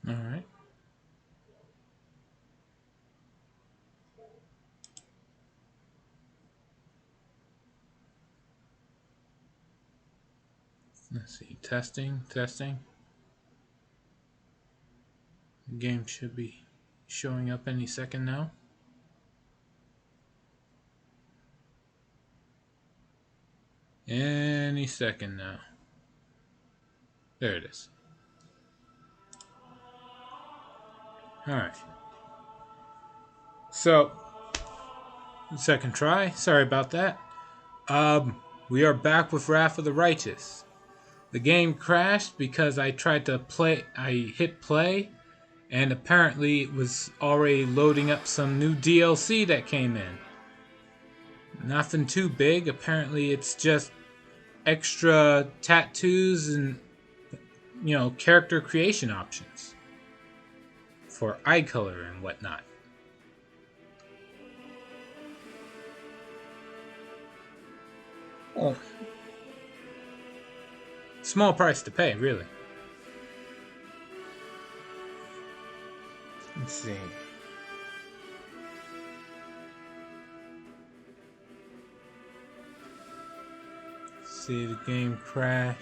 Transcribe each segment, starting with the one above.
All right. Let's see. Testing, testing. The game should be showing up any second now. Any second now. There it is. Alright. So, second try. Sorry about that. We are back with Wrath of the Righteous. The game crashed because I tried to play. I hit play, and apparently it was already loading up some new DLC that came in. Nothing too big. Apparently it's just extra tattoos and, character creation options for eye color and whatnot. Oh. Small price to pay, really. Let's see. See the game crash.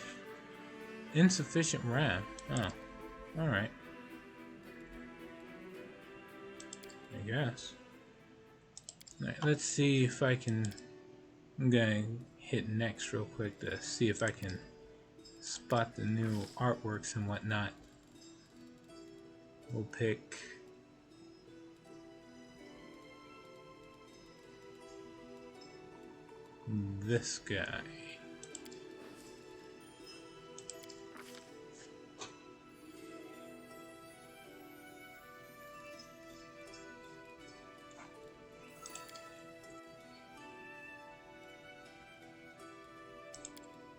Insufficient RAM. Oh, alright. I guess. Alright, let's see if I can. I'm gonna hit next real quick to see if I can spot the new artworks and whatnot. We'll pick this guy.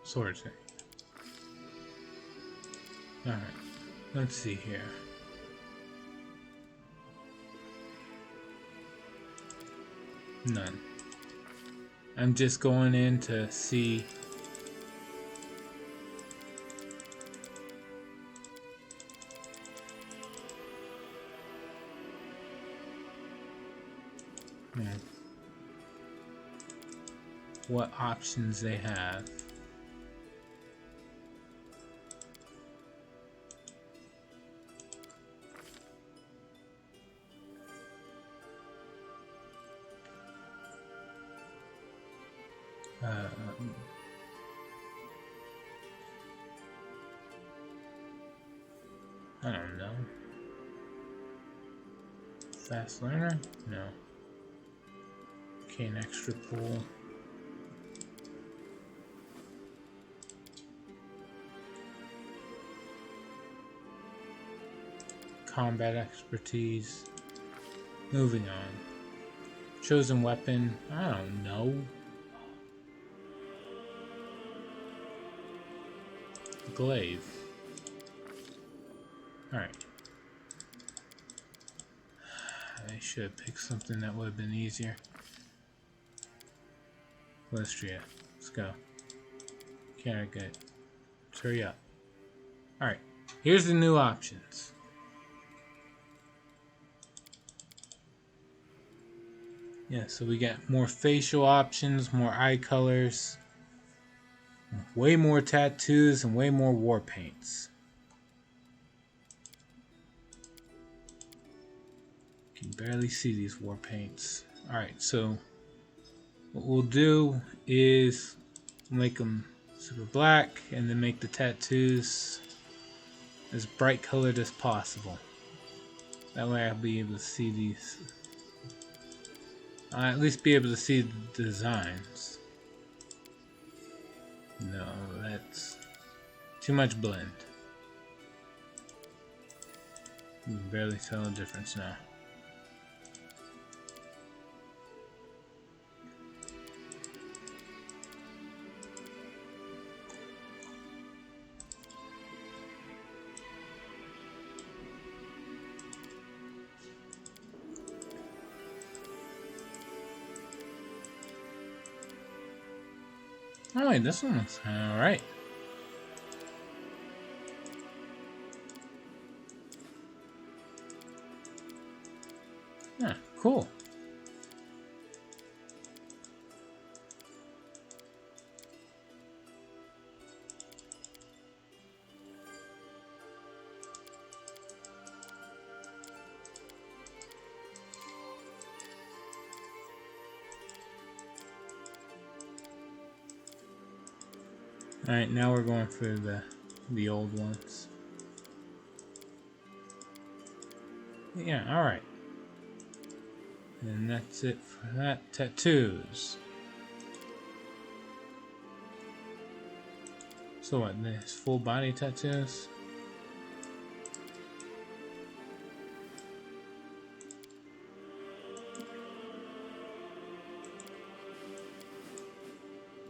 Sword thing. Alright, let's see here. None. I'm just going in to see. What options they have. I don't know. Fast learner? No. Okay, an extra pool. Combat expertise. Moving on. Chosen weapon. I don't know. Glaive. Alright. I should have picked something that would have been easier. Lystria. Let's go. Okay, good. Let's hurry up. Alright. Here's the new options. Yeah, so we got more facial options, more eye colors, way more tattoos, and way more war paints. Can barely see these war paints. Alright, so what we'll do is make them super black and then make the tattoos as bright colored as possible. That way I'll be able to see these. I'll at least be able to see the designs. No, that's too much blend. You can barely tell the difference now. Oh wait, this one looks alright. Yeah, cool. Alright, now we're going for the old ones. Yeah, alright. And that's it for that. Tattoos. So what, there's full body tattoos?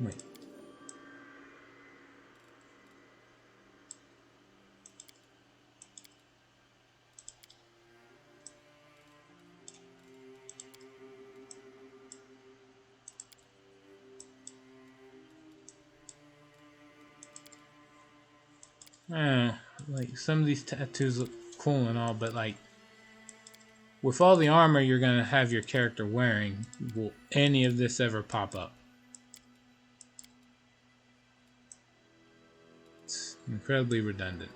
Wait. Like some of these tattoos look cool and all, but like with all the armor you're gonna have your character wearing, will any of this ever pop up? It's incredibly redundant.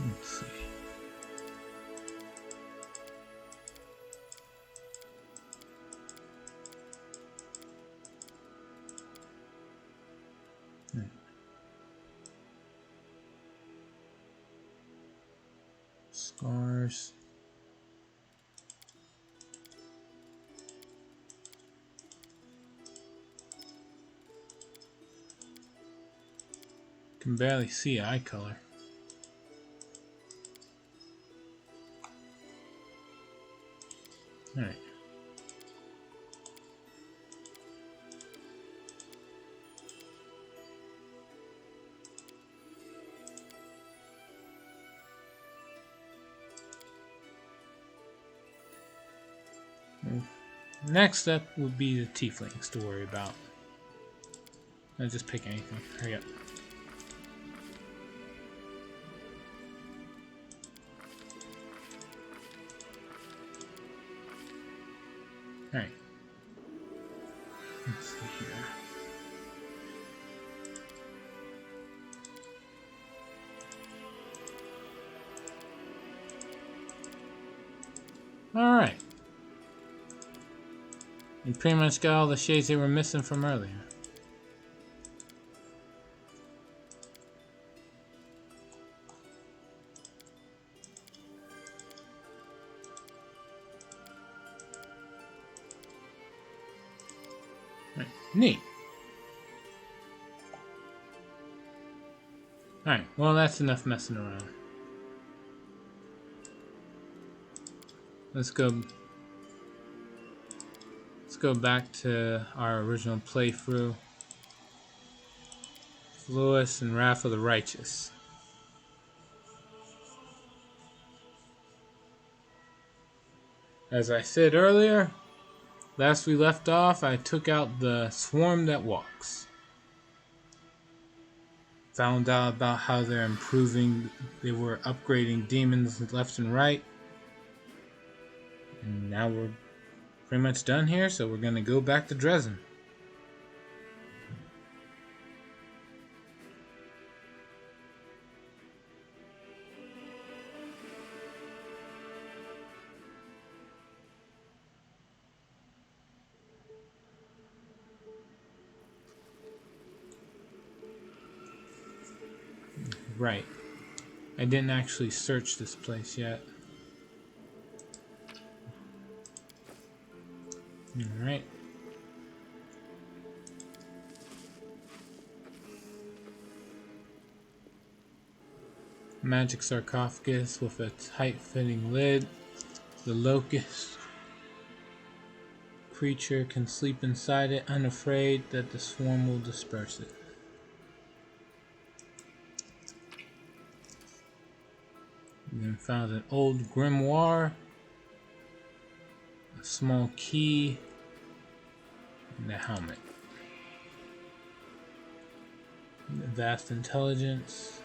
Let's see. Scars. Can barely see eye color. Alright. Next up would be the tieflings to worry about. I'll just pick anything. Hurry up. Alright. Let's see here. Alright. You pretty much got all the shades they were missing from earlier. Right. Neat. Alright, well that's enough messing around. Let's go back to our original playthrough. Lewis and Wrath of the Righteous. As I said earlier, last we left off, I took out the swarm that walks. Found out about how they're improving, they were upgrading demons left and right. And now we're pretty much done here, so we're gonna go back to Dresden. Right. I didn't actually search this place yet. Alright. Magic sarcophagus with a tight-fitting lid. The locust creature can sleep inside it, unafraid that the swarm will disperse it. And then found an old grimoire. a small key, and the helmet. Vast intelligence.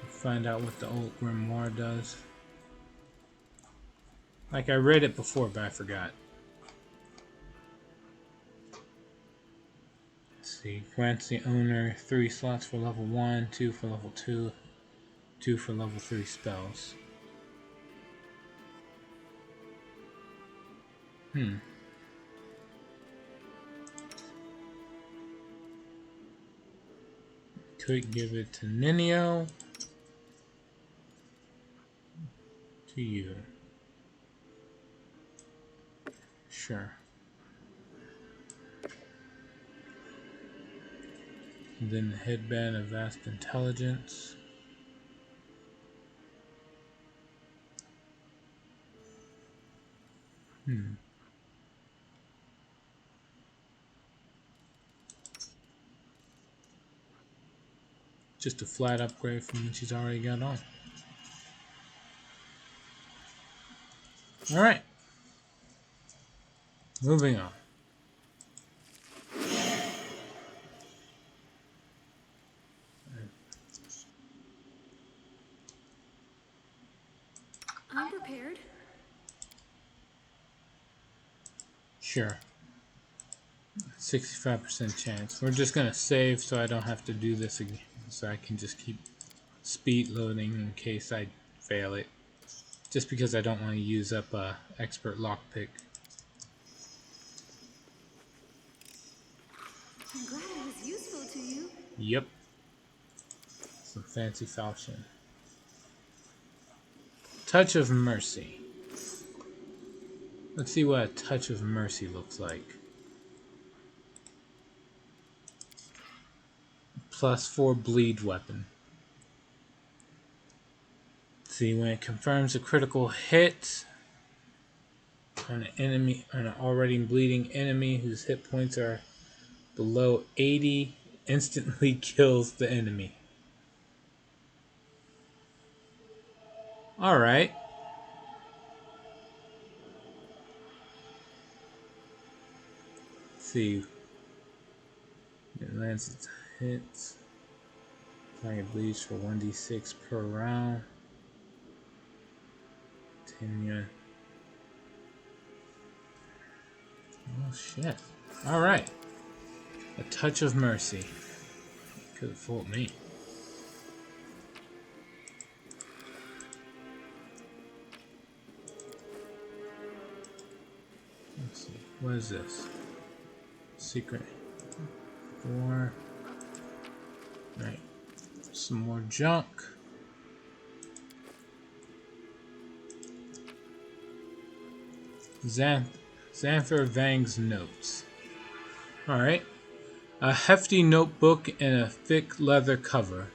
Find out what the old Grimoire does. Like I read it before, but I forgot. Let's see. Grants the owner 3 slots for level 1, 2 for level 2, 2 for level 3 spells. Could give it to Ninio. To you. Sure. And then the headband of vast intelligence. Just a flat upgrade from what she's already got on. Alright. Moving on. I'm prepared. Sure. 65% chance. We're just gonna save so I don't have to do this again. So I can just keep speed loading in case I fail it. Just because I don't want to use up a expert lockpick. I'm glad I was useful to you. Yep. Some fancy falchion. Touch of Mercy. Let's see what a Touch of Mercy looks like. +4 bleed weapon. Let's see, when it confirms a critical hit on an already bleeding enemy whose hit points are below 80, instantly kills the enemy. Alright. Let's see. It lands its hits. Target bleeds for 1d6 per round. 10 unit. Oh shit. Alright. A Touch of Mercy. Could have fooled me. Let's see. What is this? Secret. 4. Right. Some more junk. Xanther Vang's notes. Alright. A hefty notebook in a thick leather cover,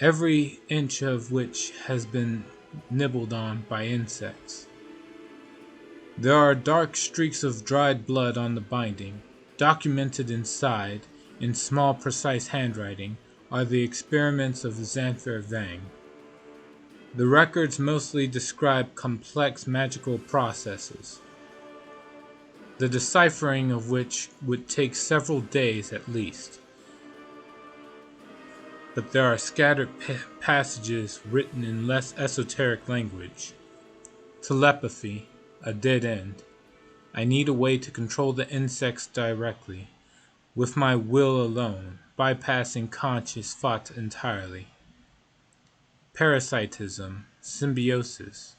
every inch of which has been nibbled on by insects. There are dark streaks of dried blood on the binding. Documented inside, in small precise handwriting, are the experiments of Xanther Vang. The records mostly describe complex magical processes, the deciphering of which would take several days at least. But there are scattered passages written in less esoteric language. Telepathy, a dead end. I need a way to control the insects directly, with my will alone, bypassing conscious thought entirely. Parasitism, symbiosis.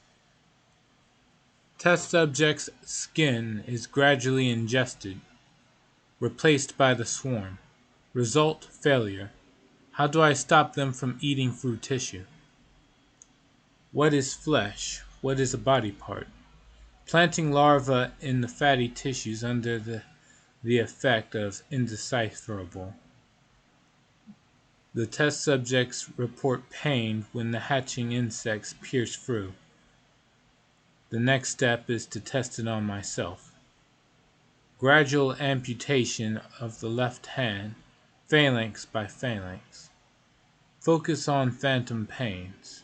Test subject's skin is gradually ingested, replaced by the swarm. Result, failure. How do I stop them from eating through tissue? What is flesh? What is a body part? Planting larvae in the fatty tissues under the effect of indecipherable. The test subjects report pain when the hatching insects pierce through. The next step is to test it on myself. Gradual amputation of the left hand, phalanx by phalanx. Focus on phantom pains.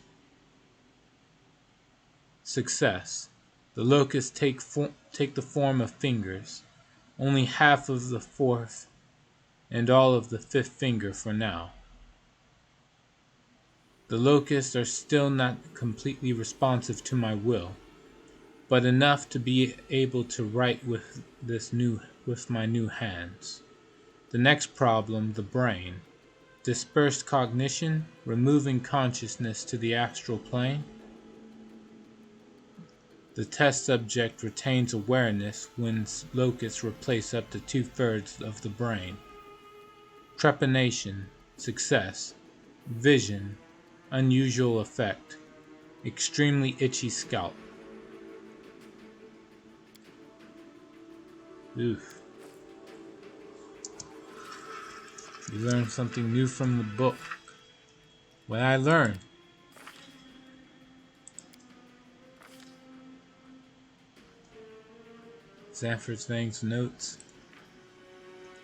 Success. The locusts take the form of fingers, only half of the fourth and all of the fifth finger for now. The locusts are still not completely responsive to my will, but enough to be able to write with my new hands. The next problem, the brain. Dispersed cognition, removing consciousness to the astral plane. The test subject retains awareness when locusts replace up to 2/3 of the brain. Trepanation, success. Vision, unusual effect. Extremely itchy scalp. Oof. You learn something new from the book. What I learned. Sanford Fang's notes.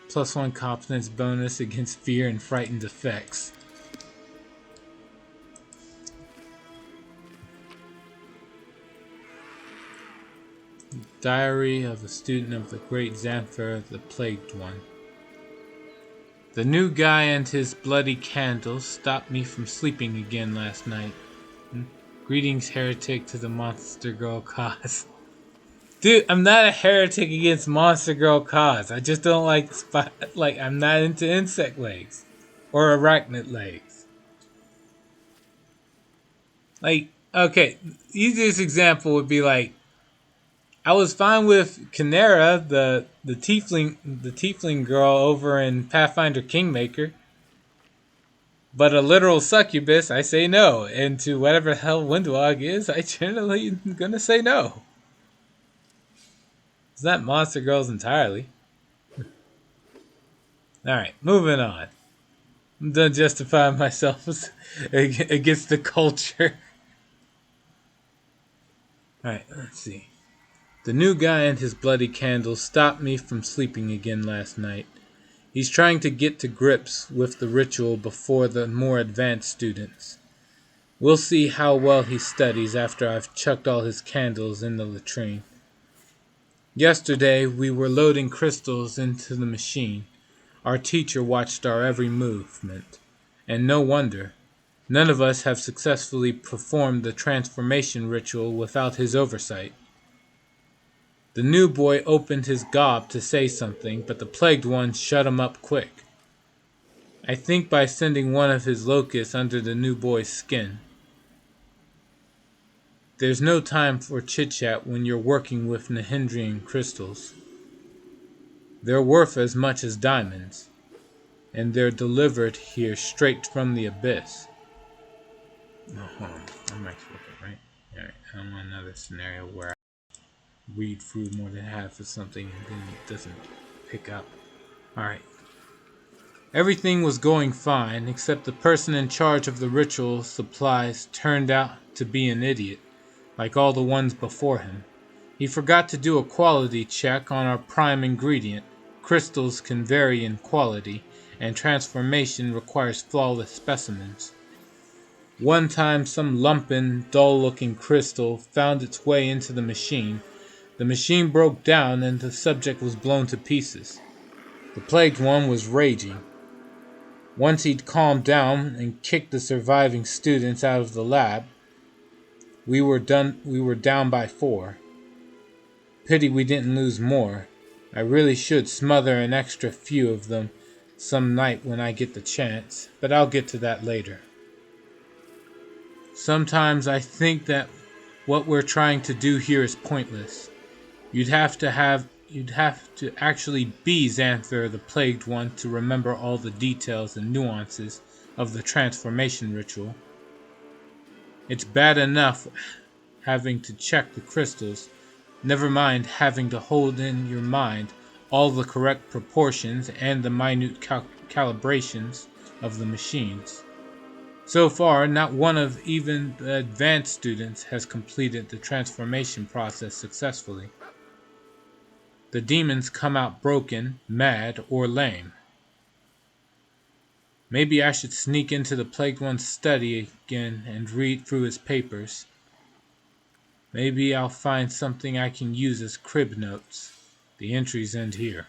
+1 confidence bonus against fear and frightened effects. Diary of a student of the great Xanthar, the Plagued One. The new guy and his bloody candles stopped me from sleeping again last night. Greetings, heretic, to the Monster Girl cause. Dude, I'm not a heretic against Monster Girl cause. I just don't like I'm not into insect legs or arachnid legs. Like, okay, easiest example would be like, I was fine with Kinera, the tiefling girl over in Pathfinder Kingmaker, but a literal succubus, I say no, and to whatever the hell Windwalk is, I generally am gonna say no. It's not Monster Girls entirely. Alright, moving on. I'm done justifying myself against the culture. Alright, let's see. The new guy and his bloody candles stopped me from sleeping again last night. He's trying to get to grips with the ritual before the more advanced students. We'll see how well he studies after I've chucked all his candles in the latrine. Yesterday, we were loading crystals into the machine. Our teacher watched our every movement. And no wonder. None of us have successfully performed the transformation ritual without his oversight. The new boy opened his gob to say something, but the plagued one shut him up quick. I think by sending one of his locusts under the new boy's skin. There's no time for chit-chat when you're working with Nihindrian crystals. They're worth as much as diamonds, and they're delivered here straight from the abyss. Oh, hold on. I'm actually looking right. Alright, I don't want another scenario where read through more than half of something and then it doesn't pick up. Alright. Everything was going fine, except the person in charge of the ritual supplies turned out to be an idiot, like all the ones before him. He forgot to do a quality check on our prime ingredient. Crystals can vary in quality, and transformation requires flawless specimens. One time some lumpen, dull-looking crystal found its way into the machine. The machine broke down and the subject was blown to pieces. The plagued one was raging. Once he'd calmed down and kicked the surviving students out of the lab, we were down by 4. Pity we didn't lose more. I really should smother an extra few of them some night when I get the chance, but I'll get to that later. Sometimes I think that what we're trying to do here is pointless. You'd have to actually be Xanthar the Plagued One to remember all the details and nuances of the transformation ritual. It's bad enough having to check the crystals, never mind having to hold in your mind all the correct proportions and the minute calibrations of the machines. So far, not one of even the advanced students has completed the transformation process successfully. The demons come out broken, mad, or lame. Maybe I should sneak into the Plagued One's study again and read through his papers. Maybe I'll find something I can use as crib notes. The entries end here.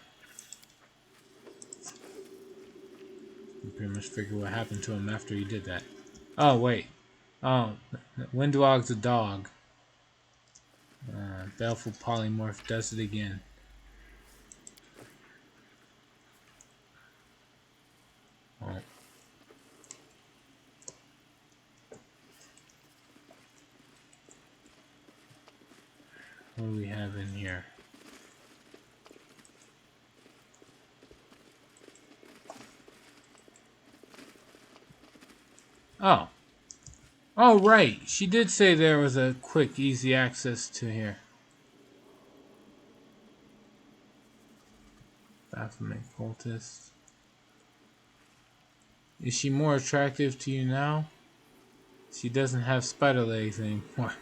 You pretty much figure what happened to him after he did that. Oh, wait. Oh, Windwog's a dog. Baleful Polymorph does it again. Oh. What do we have in here? Oh. Oh, right. She did say there was a quick, easy access to here. Baphomet cultist. Is she more attractive to you now? She doesn't have spider legs anymore.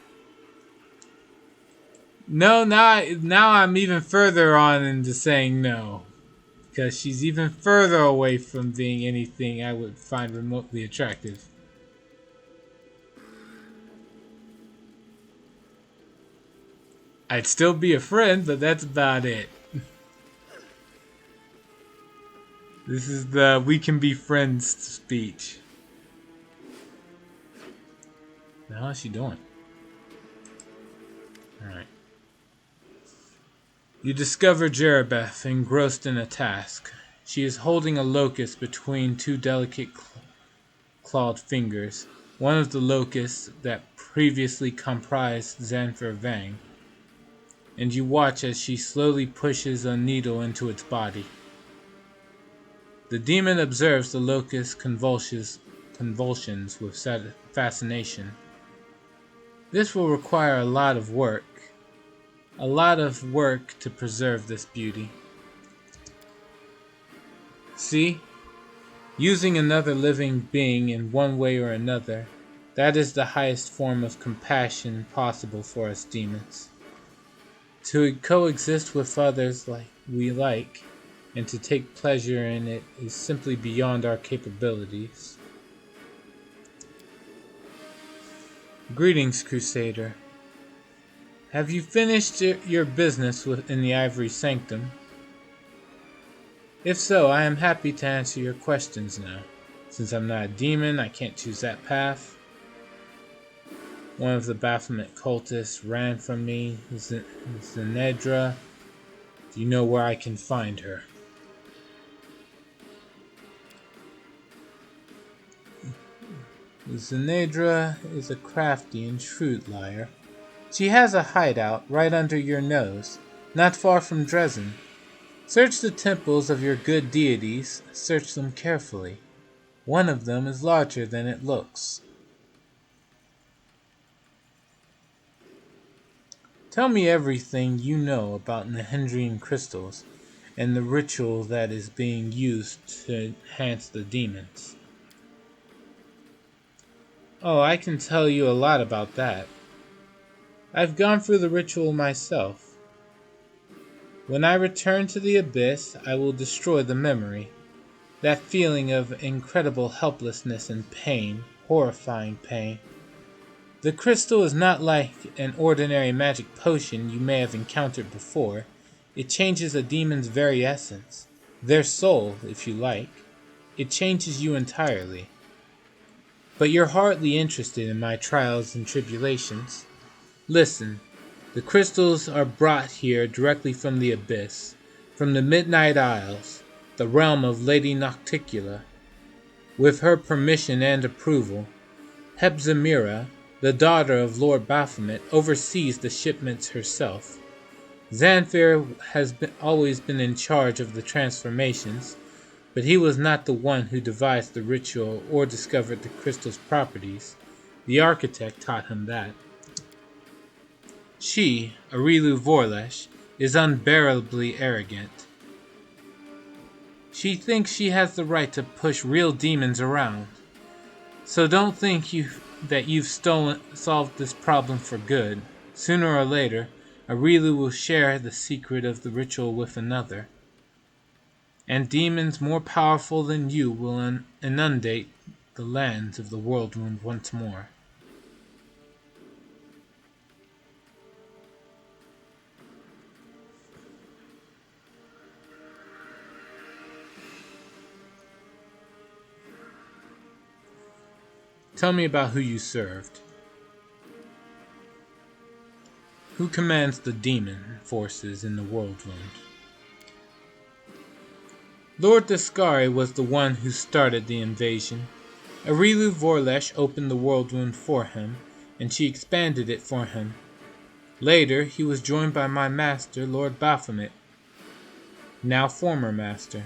No, now I'm even further on into saying no. Because she's even further away from being anything I would find remotely attractive. I'd still be a friend, but that's about it. This is the we can be friends speech. The hell is she doing? Alright. You discover Jerebeth engrossed in a task. She is holding a locust between two delicate clawed fingers. One of the locusts that previously comprised Xanfer Vang. And you watch as she slowly pushes a needle into its body. The demon observes the locust's convulsions with fascination. This will require a lot of work. A lot of work to preserve this beauty. See? Using another living being in one way or another, that is the highest form of compassion possible for us demons. To coexist with others like we like, and to take pleasure in it is simply beyond our capabilities. Greetings, Crusader. Have you finished your business in the Ivory Sanctum? If so, I am happy to answer your questions now. Since I'm not a demon, I can't choose that path. One of the Baphomet cultists ran from me. Zenedra. Do you know where I can find her? Zenedra is a crafty and shrewd liar. She has a hideout right under your nose, not far from Dresden. Search the temples of your good deities. Search them carefully. One of them is larger than it looks. Tell me everything you know about Nehedrian crystals and the ritual that is being used to enhance the demons. Oh, I can tell you a lot about that. I've gone through the ritual myself. When I return to the abyss, I will destroy the memory. That feeling of incredible helplessness and pain, horrifying pain. The crystal is not like an ordinary magic potion you may have encountered before. It changes a demon's very essence, their soul, if you like. It changes you entirely. But you're hardly interested in my trials and tribulations. Listen, the crystals are brought here directly from the abyss, from the Midnight Isles, the realm of Lady Nocticula. With her permission and approval, Hepzimira, the daughter of Lord Baphomet, oversees the shipments herself. Xanfer has always been in charge of the transformations, but he was not the one who devised the ritual or discovered the crystal's properties. The architect taught him that. She, Arilu Vorlesh, is unbearably arrogant. She thinks she has the right to push real demons around. So don't think that you've solved this problem for good. Sooner or later, Arilu will share the secret of the ritual with another. And demons more powerful than you will inundate the lands of the World Wound once more. Tell me about who you served. Who commands the demon forces in the Worldwound? Lord Descari was the one who started the invasion. Arilu Vorlesh opened the Worldwound for him, and she expanded it for him. Later, he was joined by my master, Lord Baphomet, now former master.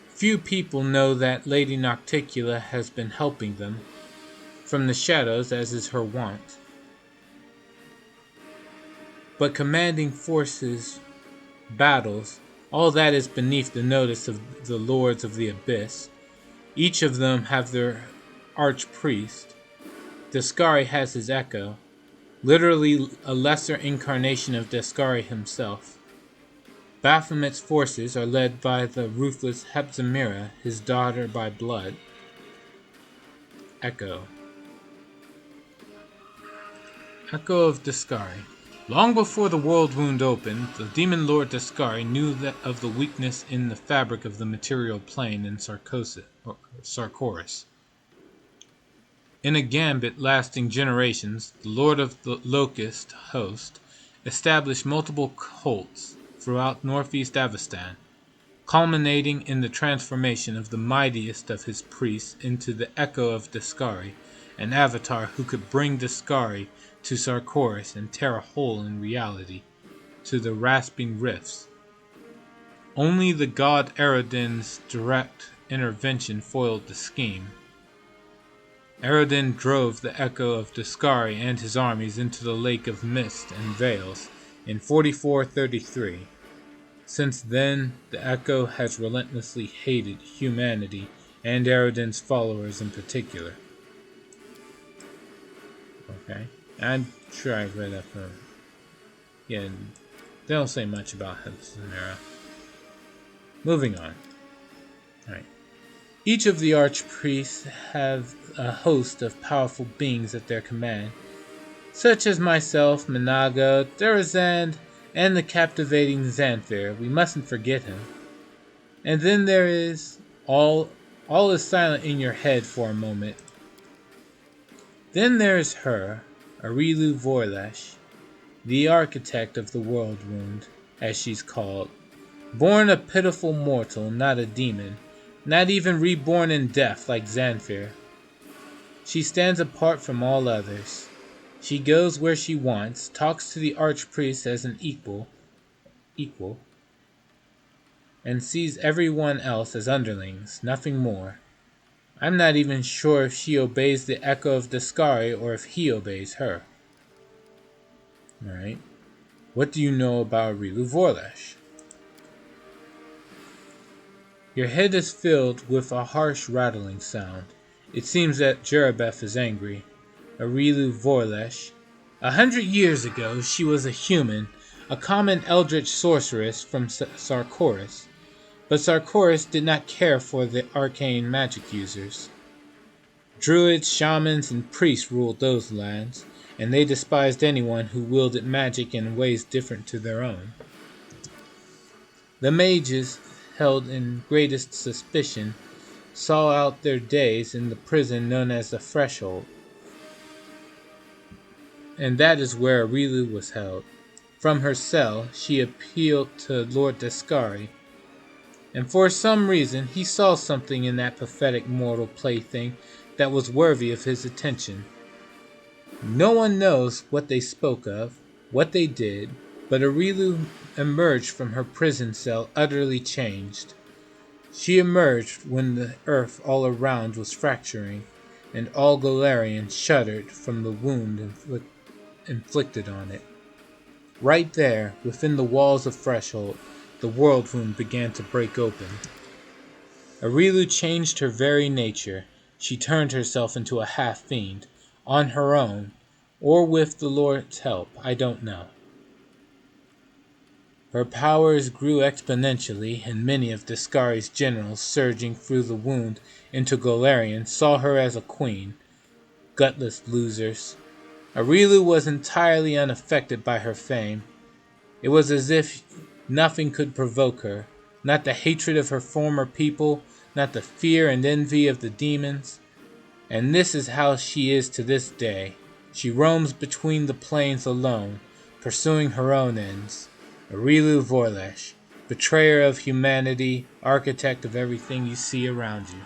Few people know that Lady Nocticula has been helping them, from the shadows as is her wont. But commanding forces, battles, all that is beneath the notice of the Lords of the Abyss. Each of them have their archpriest. Descari has his echo, literally a lesser incarnation of Descari himself. Baphomet's forces are led by the ruthless Hepzimira, his daughter by blood. Echo. Echo of Descari. Long before the Worldwound opened, the demon lord Descari knew of the weakness in the fabric of the material plane in Sarkoris. In a gambit lasting generations, the lord of the Locust host established multiple cults throughout northeast Avestan, culminating in the transformation of the mightiest of his priests into the Echo of Descari, an avatar who could bring Descari to Sarkoris and tear a hole in reality to the rasping rifts. Only the god Erodin's direct intervention foiled the scheme. Erodin drove the Echo of Descari and his armies into the Lake of Mist and Veils in 4433. Since then, the Echo has relentlessly hated humanity and Erodin's followers in particular. Okay, I'm sure I've read that from. Yeah, they don't say much about Hepzimira. Moving on. Alright. Each of the archpriests have a host of powerful beings at their command, such as myself, Minago, Durazand, and the captivating Xanthir. We mustn't forget him. And then there is all is silent in your head for a moment. Then there is her, Arilu Vorlesh, the architect of the Worldwound, as she's called, born a pitiful mortal, not a demon, not even reborn in death like Xanthir. She stands apart from all others. She goes where she wants, talks to the archpriest as an equal, and sees everyone else as underlings, nothing more. I'm not even sure if she obeys the Echo of Descari or if he obeys her. Alright. What do you know about Arilu Vorlesh? Your head is filled with a harsh rattling sound. It seems that Jerebeth is angry. Arilu Vorlesh. 100 years ago, she was a human, a common eldritch sorceress from Sarkoris. But Sarkoris did not care for the arcane magic users. Druids, shamans, and priests ruled those lands, and they despised anyone who wielded magic in ways different to their own. The mages, held in greatest suspicion, saw out their days in the prison known as the Threshold. And that is where Arilu was held. From her cell, she appealed to Lord Descari, and for some reason he saw something in that pathetic mortal plaything that was worthy of his attention. No one knows what they spoke of, what they did, but Arilu emerged from her prison cell utterly changed. She emerged when the earth all around was fracturing, and all Golarion shuddered from the wound inflicted on it. Right there, within the walls of Threshold, the Worldwound began to break open. Arilu changed her very nature. She turned herself into a half-fiend, on her own, or with the Lord's help, I don't know. Her powers grew exponentially, and many of Descari's generals surging through the wound into Golarion saw her as a queen. Gutless losers. Arilu was entirely unaffected by her fame. It was as if nothing could provoke her, not the hatred of her former people, not the fear and envy of the demons. And this is how she is to this day. She roams between the planes alone, pursuing her own ends. Arilu Vorlesh, betrayer of humanity, architect of everything you see around you.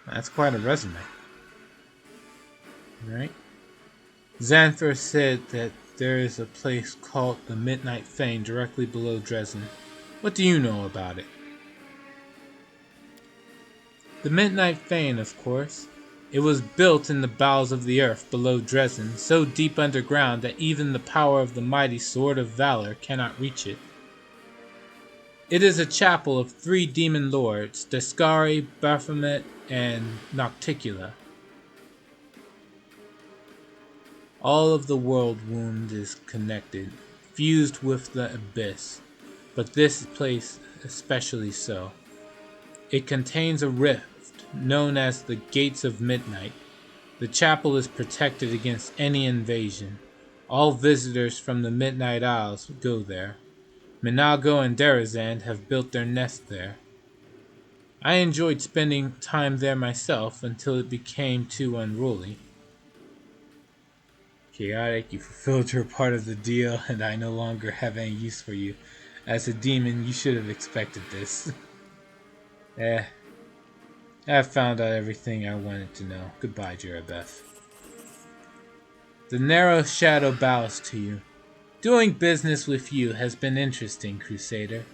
That's quite a resume. Right? Xanthar said that there is a place called the Midnight Fane directly below Dresden. What do you know about it? The Midnight Fane, of course. It was built in the bowels of the earth below Dresden, so deep underground that even the power of the mighty Sword of Valor cannot reach it. It is a chapel of 3 demon lords, Descari, Baphomet, and Nocticula. All of the world wound is connected, fused with the abyss, but this place especially so. It contains a rift known as the Gates of Midnight. The chapel is protected against any invasion. All visitors from the Midnight Isles go there. Minago and Derazand have built their nest there. I enjoyed spending time there myself until it became too unruly. Chaotic, you fulfilled your part of the deal, and I no longer have any use for you. As a demon, you should have expected this. I've found out everything I wanted to know. Goodbye, Jerabeth. The narrow shadow bows to you. Doing business with you has been interesting, Crusader.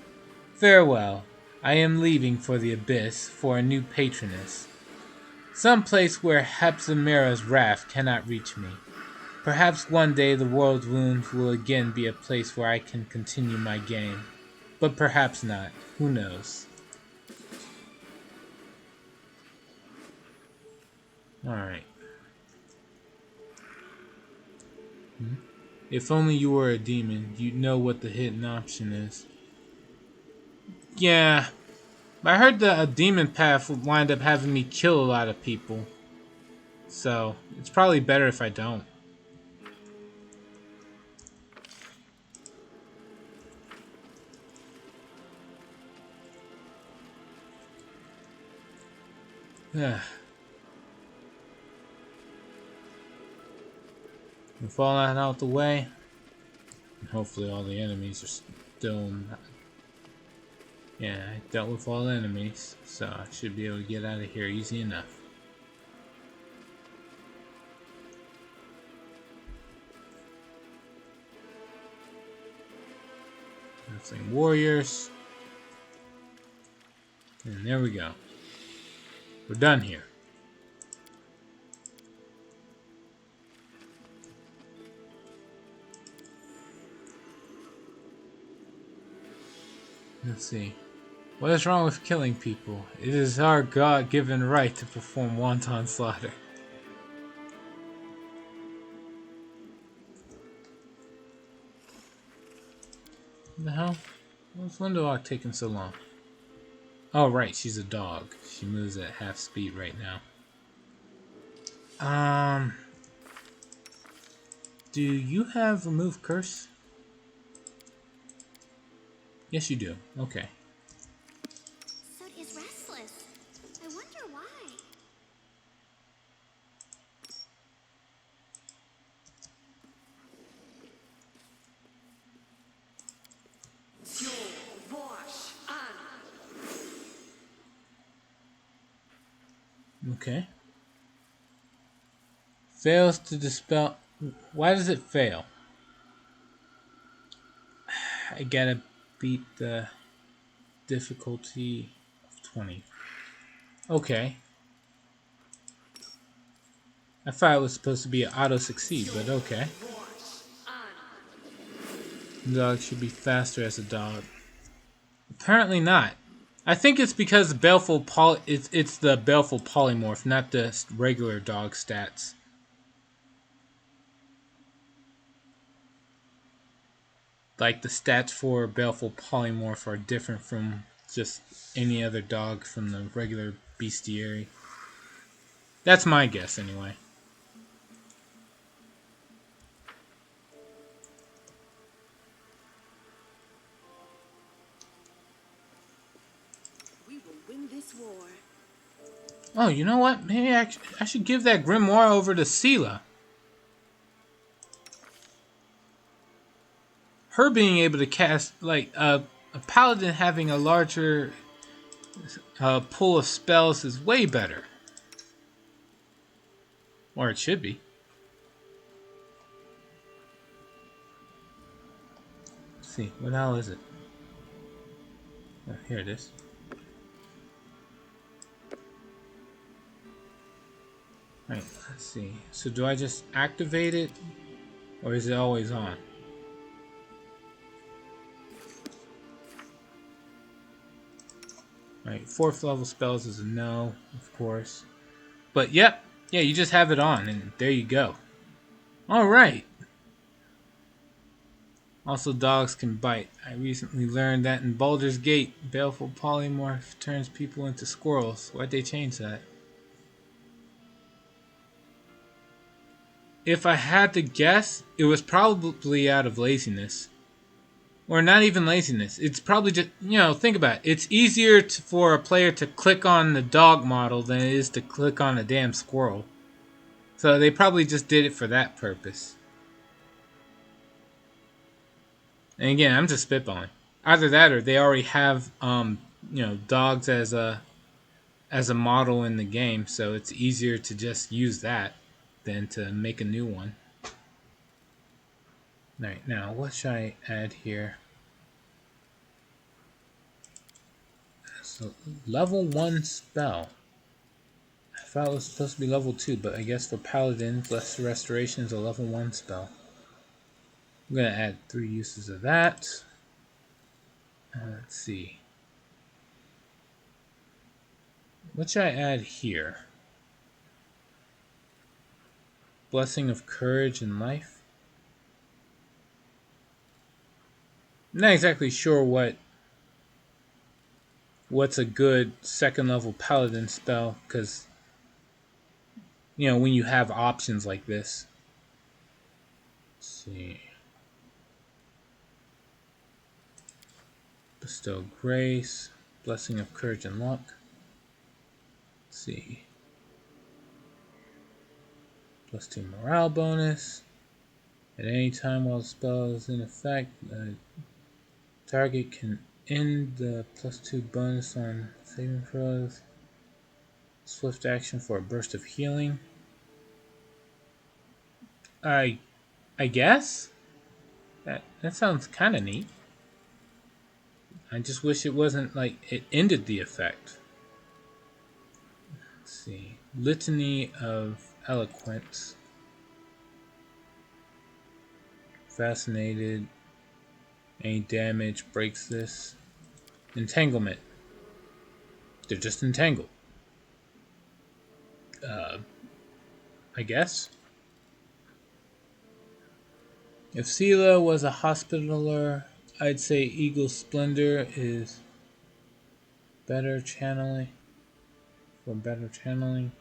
Farewell. I am leaving for the Abyss for a new patroness. Some place where Hepzimera's wrath cannot reach me. Perhaps one day the World Wound will again be a place where I can continue my game. But perhaps not. Who knows? Alright. If only you were a demon, you'd know what the hidden option is. Yeah, I heard that a demon path would wind up having me kill a lot of people. So, it's probably better if I don't. With all that out the way, and hopefully all the enemies are still... Yeah, I dealt with all the enemies, so I should be able to get out of here easy enough. Nothing warriors. And there we go. We're done here. Let's see. What is wrong with killing people? It is our God-given right to perform wanton slaughter. What the hell? What's Lindowalk taking so long? Oh, right, she's a dog. She moves at half speed right now. Do you have remove curse? Yes, you do. Okay. Sud is restless. I wonder why. Okay. Fails to dispel... Why does it fail? I gotta beat the difficulty of 20. Okay. I thought it was supposed to be an auto succeed, but okay. The dog should be faster as a dog. Apparently not. I think it's because it's the Baleful Polymorph, not the regular dog stats. Like the stats for Baleful Polymorph are different from just any other dog from the regular bestiary. That's my guess anyway. Oh, you know what? Maybe I should give that Grimoire over to Sela. Her being able to cast, like, a paladin having a larger pool of spells is way better. Or it should be. Let's see, what the hell is it? Oh, here it is. Alright, let's see. So do I just activate it? Or is it always on? Alright, 4th level spells is a no, of course. But yep, yeah, you just have it on, and there you go. Alright. Also, dogs can bite. I recently learned that in Baldur's Gate, Baleful Polymorph turns people into squirrels. Why'd they change that? If I had to guess, it was probably out of laziness. Or not even laziness. It's probably just, think about it. It's easier for a player to click on the dog model than it is to click on a damn squirrel. So they probably just did it for that purpose. And again, I'm just spitballing. Either that or they already have, dogs as a model in the game, so it's easier to just use that than to make a new one. Alright, now what should I add here? So, level 1 spell. I thought it was supposed to be level 2, but I guess for Paladins, Lesser Restoration is a level 1 spell. I'm going to add 3 uses of that. Let's see. What should I add here? Blessing of Courage and Life? I'm not exactly sure what's a good 2nd level Paladin spell, because when you have options like this. Let's see. Bestow Grace, Blessing of Courage and Luck. Let's see. +2 morale bonus. At any time while the spell is in effect, the target can end the +2 bonus on saving throws. Swift action for a burst of healing. I guess that sounds kind of neat. I just wish it wasn't like it ended the effect. Let's see. Litany of Eloquence. Fascinated. Any damage breaks this. Entanglement. They're just entangled. I guess. If Sela was a hospitaller, I'd say Eagle Splendor is better channeling. For better channeling.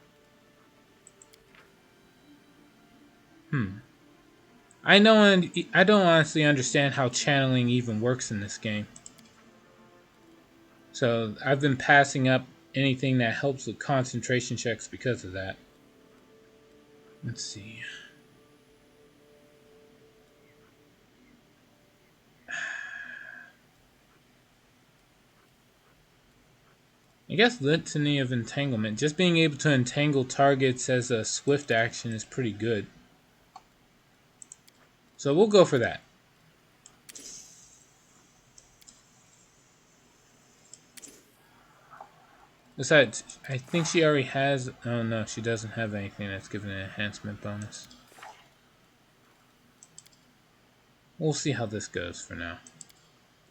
I don't honestly understand how channeling even works in this game. So I've been passing up anything that helps with concentration checks because of that. Let's see. I guess Litany of Entanglement. Just being able to entangle targets as a swift action is pretty good. So we'll go for that. Besides, I think she already has... Oh no, she doesn't have anything that's given an enhancement bonus. We'll see how this goes for now.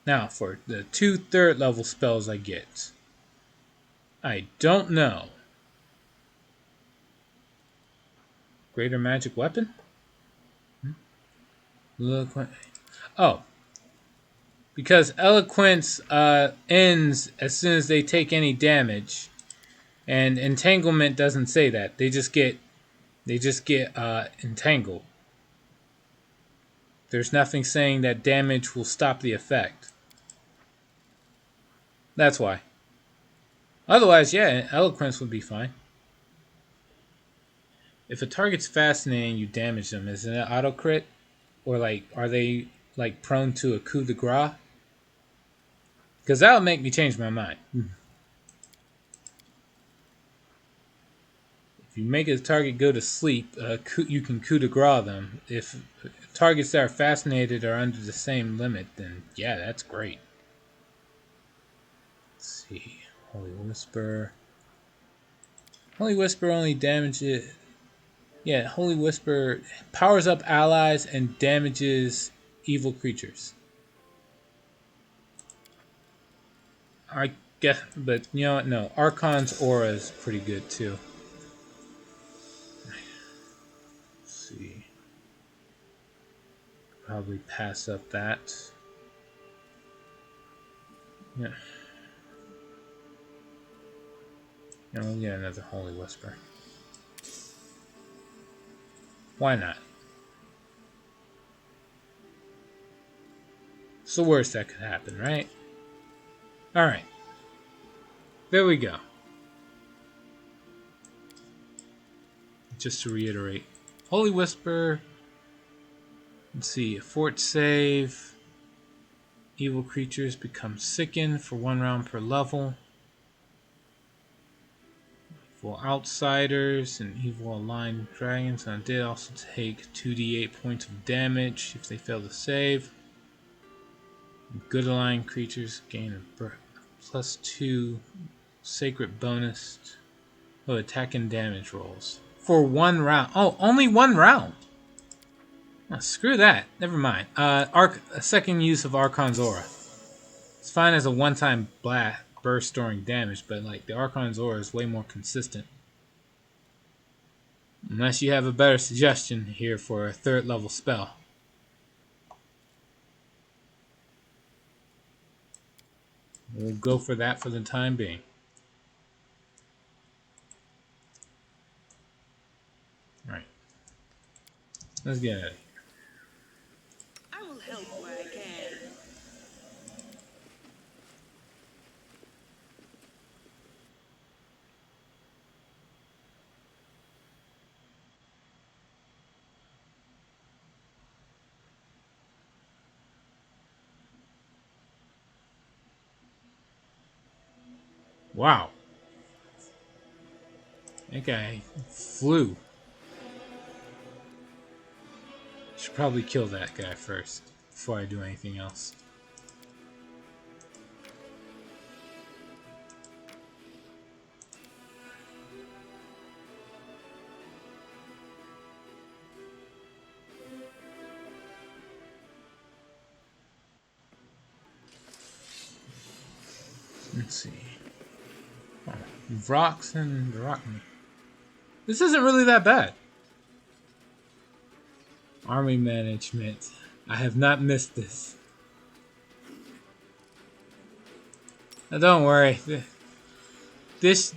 Now, for the 2 3rd level spells I get. I don't know. Greater Magic Weapon? Eloquent. Oh. Because Eloquence ends as soon as they take any damage. And Entanglement doesn't say that. They just get entangled. There's nothing saying that damage will stop the effect. That's why. Otherwise, yeah, Eloquence would be fine. If a target's fascinating, you damage them. Is it an auto crit? Or like, are they like prone to a coup de grace? Because that'll make me change my mind. If you make a target go to sleep, you can coup de grace them. If targets that are fascinated are under the same limit, then yeah, that's great. Let's see. Holy Whisper. Holy Whisper only damages... Yeah, Holy Whisper powers up allies and damages evil creatures. I guess, but you know what? No. Archon's Aura is pretty good too. Let's see. Probably pass up that. Yeah. And we'll get another Holy Whisper. Why not? It's the worst that could happen, right? Alright. There we go. Just to reiterate. Holy Whisper. Let's see. Fort save. Evil creatures become sickened for 1 round per level. Evil outsiders and evil aligned dragons and undead also take 2d8 points of damage if they fail to save. Good aligned creatures gain a +2 sacred bonus to attack and damage rolls for 1 round. Oh, only 1 round. Oh, screw that. Never mind. A second use of Archon's Aura. It's fine as a one-time blast burst storing damage, but like the Archon's Aura is way more consistent. Unless you have a better suggestion here for a 3rd level spell. We'll go for that for the time being. Alright. Let's get at it. I will help where I can. Wow. That guy flew. Should probably kill that guy first before I do anything else. Let's see. Oh, Vrox and Rockney. This isn't really that bad. Army management. I have not missed this. Now don't worry. This,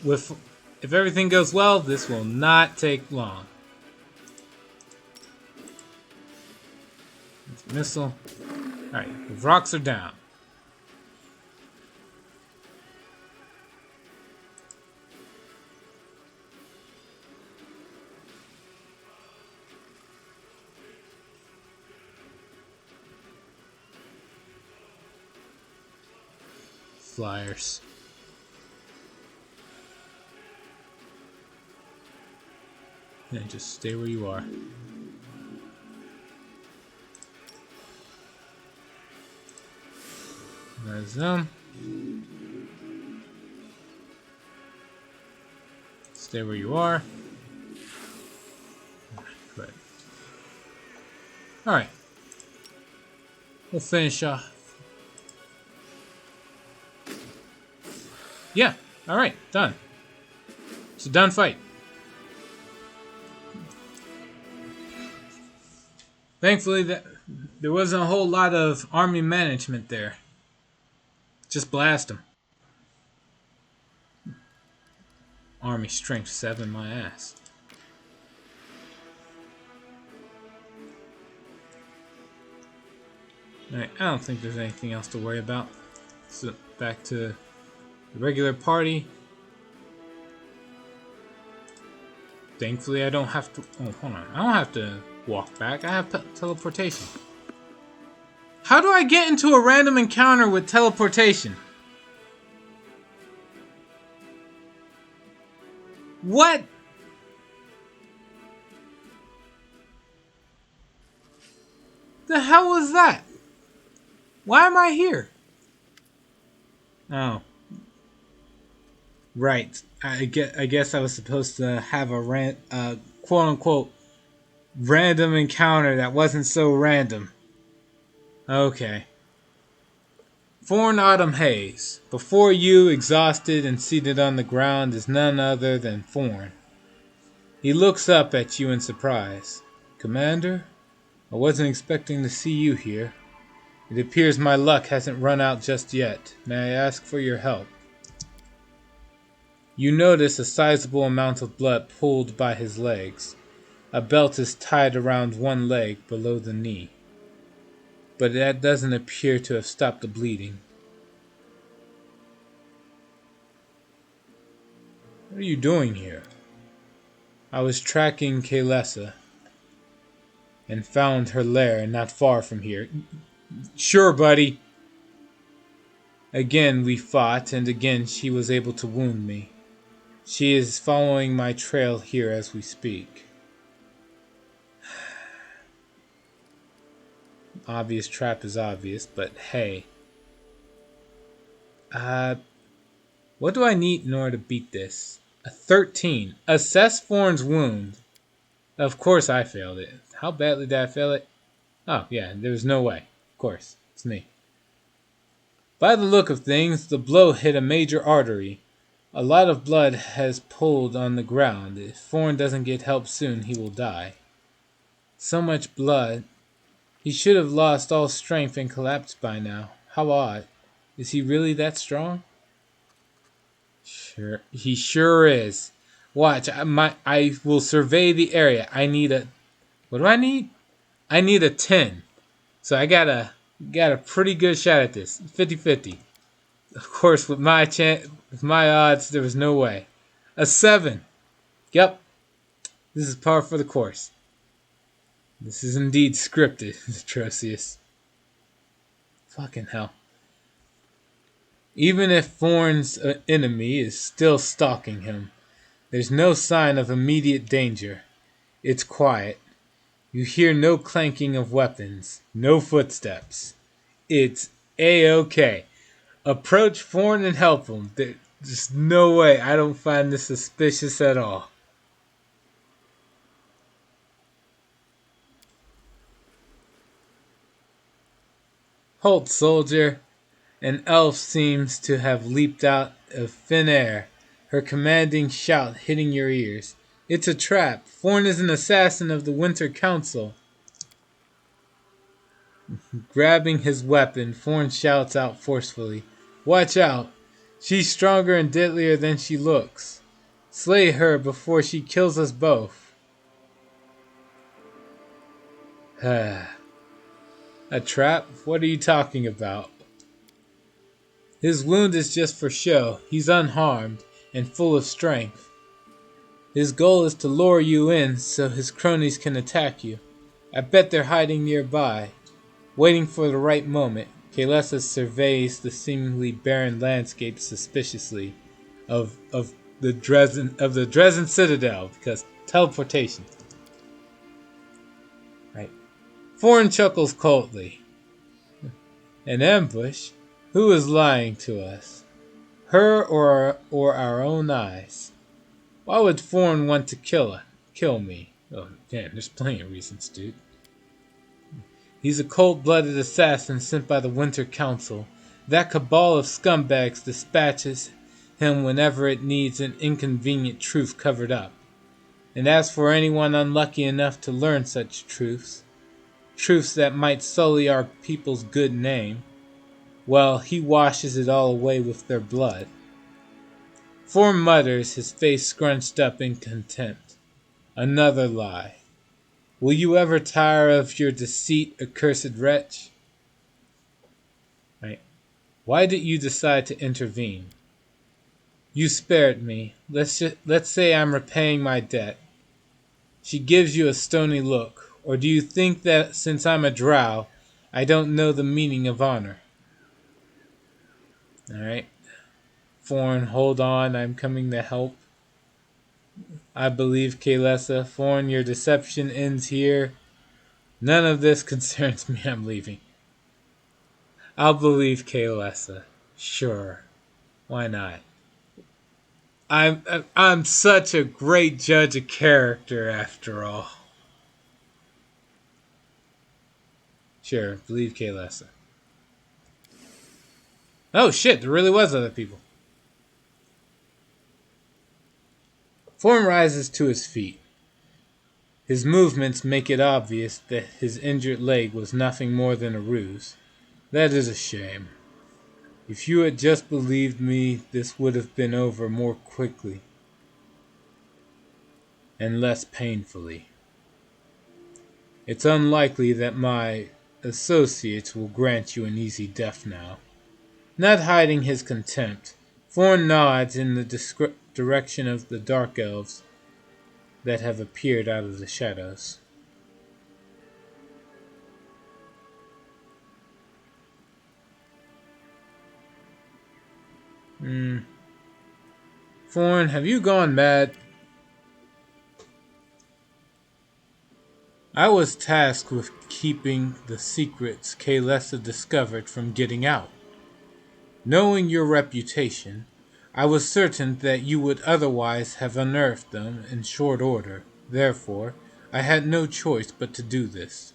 if everything goes well, this will not take long. Missile. Alright, the Vrox are down. Flyers. And just stay where you are. There's them. Stay where you are. Good. Alright. We'll finish off. Yeah, alright, done. It's a done fight. Thankfully, there wasn't a whole lot of army management there. Just blast them. Army strength 7, my ass. Alright, I don't think there's anything else to worry about. So back to the regular party. Thankfully, I don't have to. Oh, hold on. I don't have to walk back. I have teleportation. How do I get into a random encounter with teleportation? What? The hell was that? Why am I here? Oh, right. I guess I was supposed to have a quote unquote random encounter that wasn't so random. Okay. Foreign autumn haze. Before you, exhausted and seated on the ground, is none other than Thorn. He looks up at you in surprise. Commander, I wasn't expecting to see you here. It appears my luck hasn't run out just yet. May I ask for your help? You notice a sizable amount of blood pooled by his legs. A belt is tied around one leg below the knee. But that doesn't appear to have stopped the bleeding. What are you doing here? I was tracking Kaylessa and found her lair not far from here. Sure, buddy. Again we fought, and again she was able to wound me. She is following my trail here as we speak. Obvious trap is obvious, but hey. What do I need in order to beat this? A 13. Assess Thorn's wound. Of course I failed it. How badly did I fail it? Oh, yeah, there was no way. Of course, it's me. By the look of things, the blow hit a major artery. A lot of blood has pooled on the ground. If Thorn doesn't get help soon, he will die. So much blood. He should have lost all strength and collapsed by now. How odd. Is he really that strong? Sure, he sure is. Watch, I will survey the area. I need a... What do I need? I need a 10. So I got a pretty good shot at this. 50-50. Of course, with my odds, there was no way. A 7. Yep. This is par for the course. This is indeed scripted, Atrocious. Fucking hell. Even if Thorn's enemy is still stalking him, there's no sign of immediate danger. It's quiet. You hear no clanking of weapons, no footsteps. It's A-OK. Approach Thorn and help him. There's no way. I don't find this suspicious at all. Halt, soldier. An elf seems to have leaped out of thin air, her commanding shout hitting your ears. It's a trap. Thorn is an assassin of the Winter Council. Grabbing his weapon, Thorn shouts out forcefully. Watch out. She's stronger and deadlier than she looks. Slay her before she kills us both. A trap? What are you talking about? His wound is just for show. He's unharmed and full of strength. His goal is to lure you in so his cronies can attack you. I bet they're hiding nearby, waiting for the right moment. Kaylessa surveys the seemingly barren landscape suspiciously of the Dresden Citadel because teleportation. Right. Thorn chuckles coldly. An ambush? Who is lying to us? Her or our own eyes? Why would Thorn want to kill me? Oh, damn, there's plenty of reasons, dude. He's a cold-blooded assassin sent by the Winter Council. That cabal of scumbags dispatches him whenever it needs an inconvenient truth covered up. And as for anyone unlucky enough to learn such truths that might sully our people's good name, well, he washes it all away with their blood. Thorn mutters, his face scrunched up in contempt. Another lie. Will you ever tire of your deceit, accursed wretch? Right. Why did you decide to intervene? You spared me. Let's say I'm repaying my debt. She gives you a stony look. Or do you think that since I'm a drow, I don't know the meaning of honor? Alright. Thorn, hold on. I'm coming to help. I believe Kaelessa. Thorn, your deception ends here. None of this concerns me. I'm leaving. I'll believe Kaelessa. Sure. Why not? I'm such a great judge of character after all. Sure, believe Kaelessa. Oh shit, there really was other people. Form rises to his feet. His movements make it obvious that his injured leg was nothing more than a ruse. That is a shame. If you had just believed me, this would have been over more quickly and less painfully. It's unlikely that my associates will grant you an easy death now. Not hiding his contempt, Thorn nods in the direction of the dark elves that have appeared out of the shadows. Thorn, have you gone mad? I was tasked with keeping the secrets Kaelessa discovered from getting out. Knowing your reputation, I was certain that you would otherwise have unearthed them in short order. Therefore, I had no choice but to do this.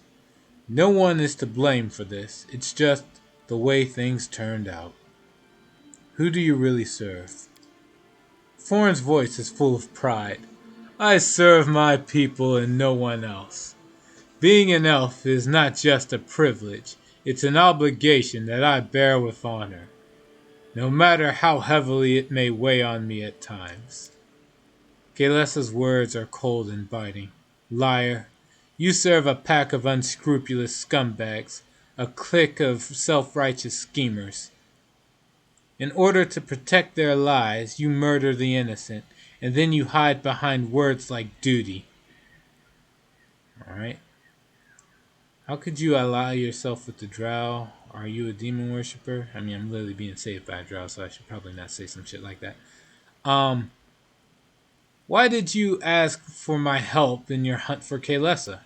No one is to blame for this. It's just the way things turned out. Who do you really serve? Thorn's voice is full of pride. I serve my people and no one else. Being an elf is not just a privilege, it's an obligation that I bear with honor, no matter how heavily it may weigh on me at times. Kaelessa's words are cold and biting. Liar, you serve a pack of unscrupulous scumbags, a clique of self-righteous schemers. In order to protect their lives, you murder the innocent, and then you hide behind words like duty. Alright. How could you ally yourself with the drow? Are you a demon worshiper? I mean, I'm literally being saved by a drow, so I should probably not say some shit like that. Why did you ask for my help in your hunt for Kaelessa?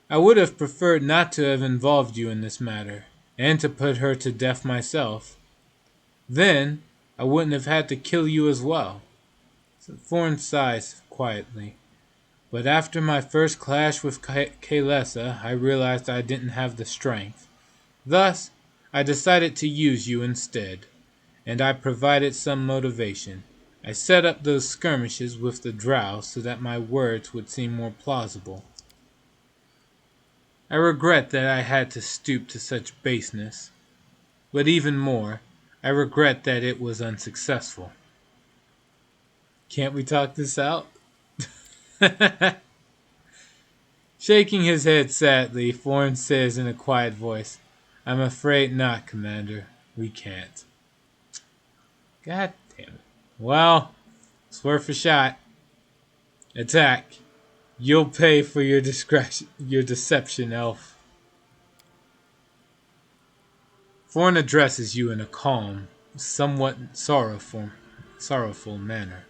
I would have preferred not to have involved you in this matter, and to put her to death myself. Then, I wouldn't have had to kill you as well. Thorn sighs quietly. But after my first clash with Kaelessa, I realized I didn't have the strength. Thus, I decided to use you instead, and I provided some motivation. I set up those skirmishes with the drow so that my words would seem more plausible. I regret that I had to stoop to such baseness, but even more, I regret that it was unsuccessful. Can't we talk this out? Shaking his head sadly, Thorn says in a quiet voice, I'm afraid not, Commander. We can't. God damn it. Well, it's worth a shot. Attack. You'll pay for your discretion, your deception, elf. Thorn addresses you in a calm, somewhat sorrowful manner.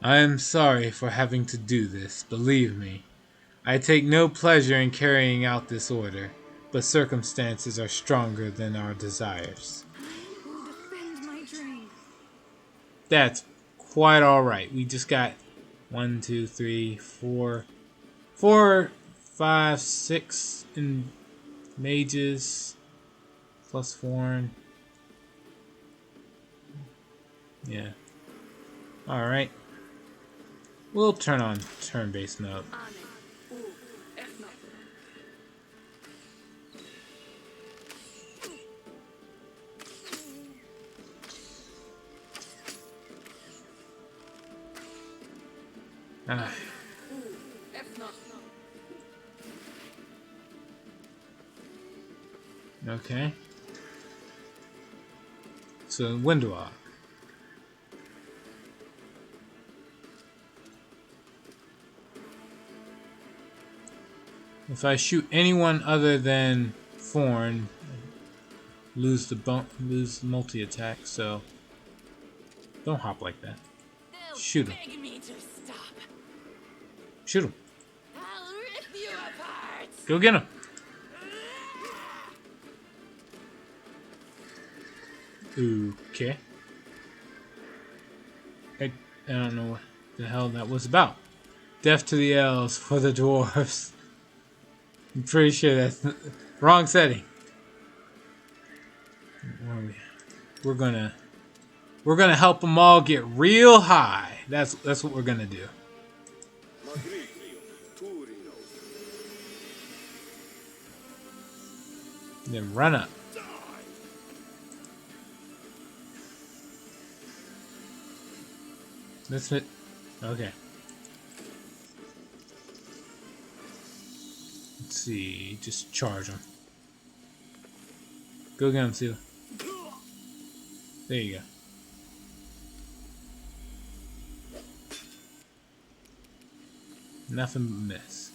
I am sorry for having to do this, believe me. I take no pleasure in carrying out this order, but circumstances are stronger than our desires. I will defend my dream. That's quite alright. We just got 1, 2, 3, 4, 4, 5, 6 in mages, plus 4. Yeah. Alright. We'll turn on turn-based mode. Ah. Okay. So, Windwalk. If I shoot anyone other than Thorn, lose the multi attack. So don't hop like that. They'll Shoot him. beg me to stop. Shoot him. I'll rip you apart. Go get him. Okay. I don't know what the hell that was about. Death to the elves for the dwarves. I'm pretty sure that's the wrong setting. We're gonna help them all get real high. That's what we're gonna do. Then run up. That's it. Okay. Let's see. Just charge him. Go get him, Seal. There you go. Nothing but miss.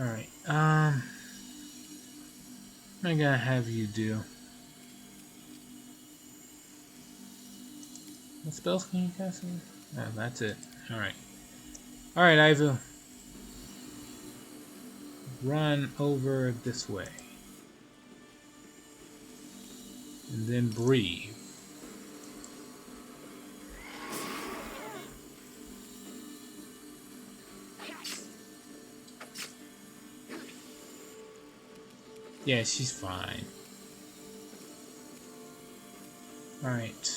Alright, I'm gonna have you do. What spells can you cast? Oh, that's it. Alright. Alright, Ivu. Run over this way. And then breathe. Yeah, she's fine. Alright.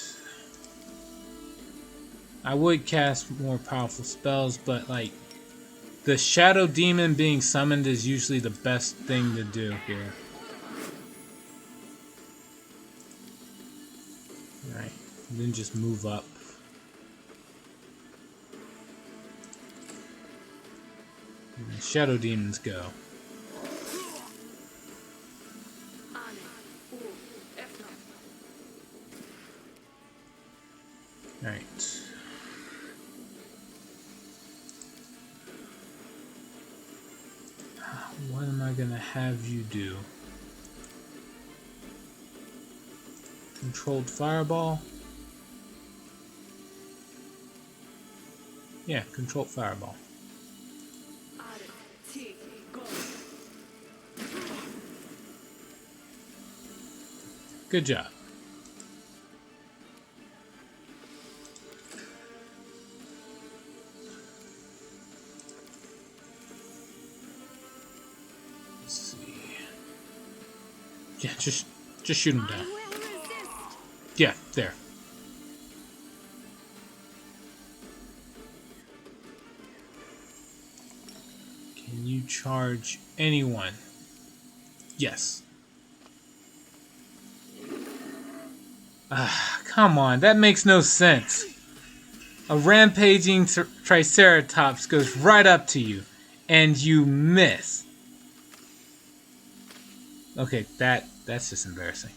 I would cast more powerful spells, but like the Shadow Demon being summoned is usually the best thing to do here. Alright, then just move up. And the Shadow Demons go. Alright. What am I gonna have you do? Controlled Fireball? Yeah, Controlled Fireball. Good job. Let's see. Yeah, just shoot him down. Yeah, there. Can you charge anyone? Yes. Come on, that makes no sense. A rampaging Triceratops goes right up to you, and you miss. Okay, that's just embarrassing.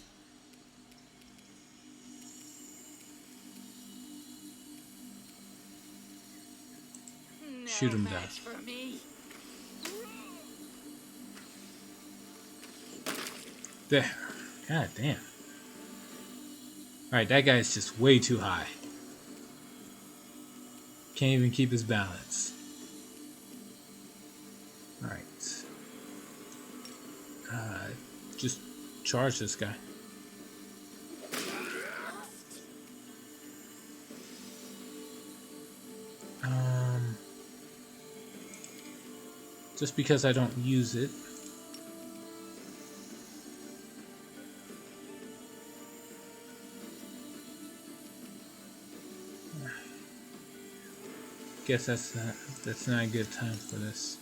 Shoot him down. There. God damn. Alright, that guy's just way too high. Can't even keep his balance. Alright. Just charge this guy. Just because I don't use it. Guess that's not a good time for this.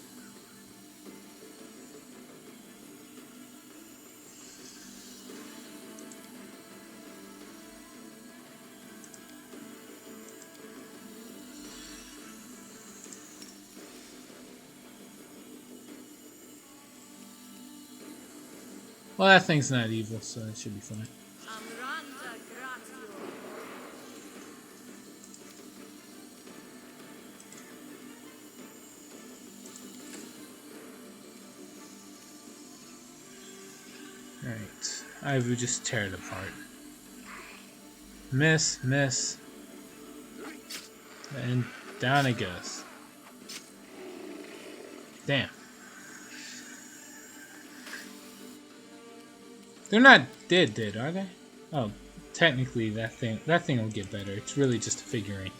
Well, that thing's not evil, so it should be fine. I would just tear it apart. Miss, miss. And down it goes. Damn. They're not dead, are they? Oh, technically that thing will get better. It's really just a figurine.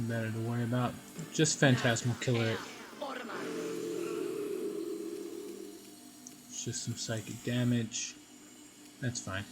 Better to worry about. Just Phantasmal Killer. It's just some psychic damage. That's fine.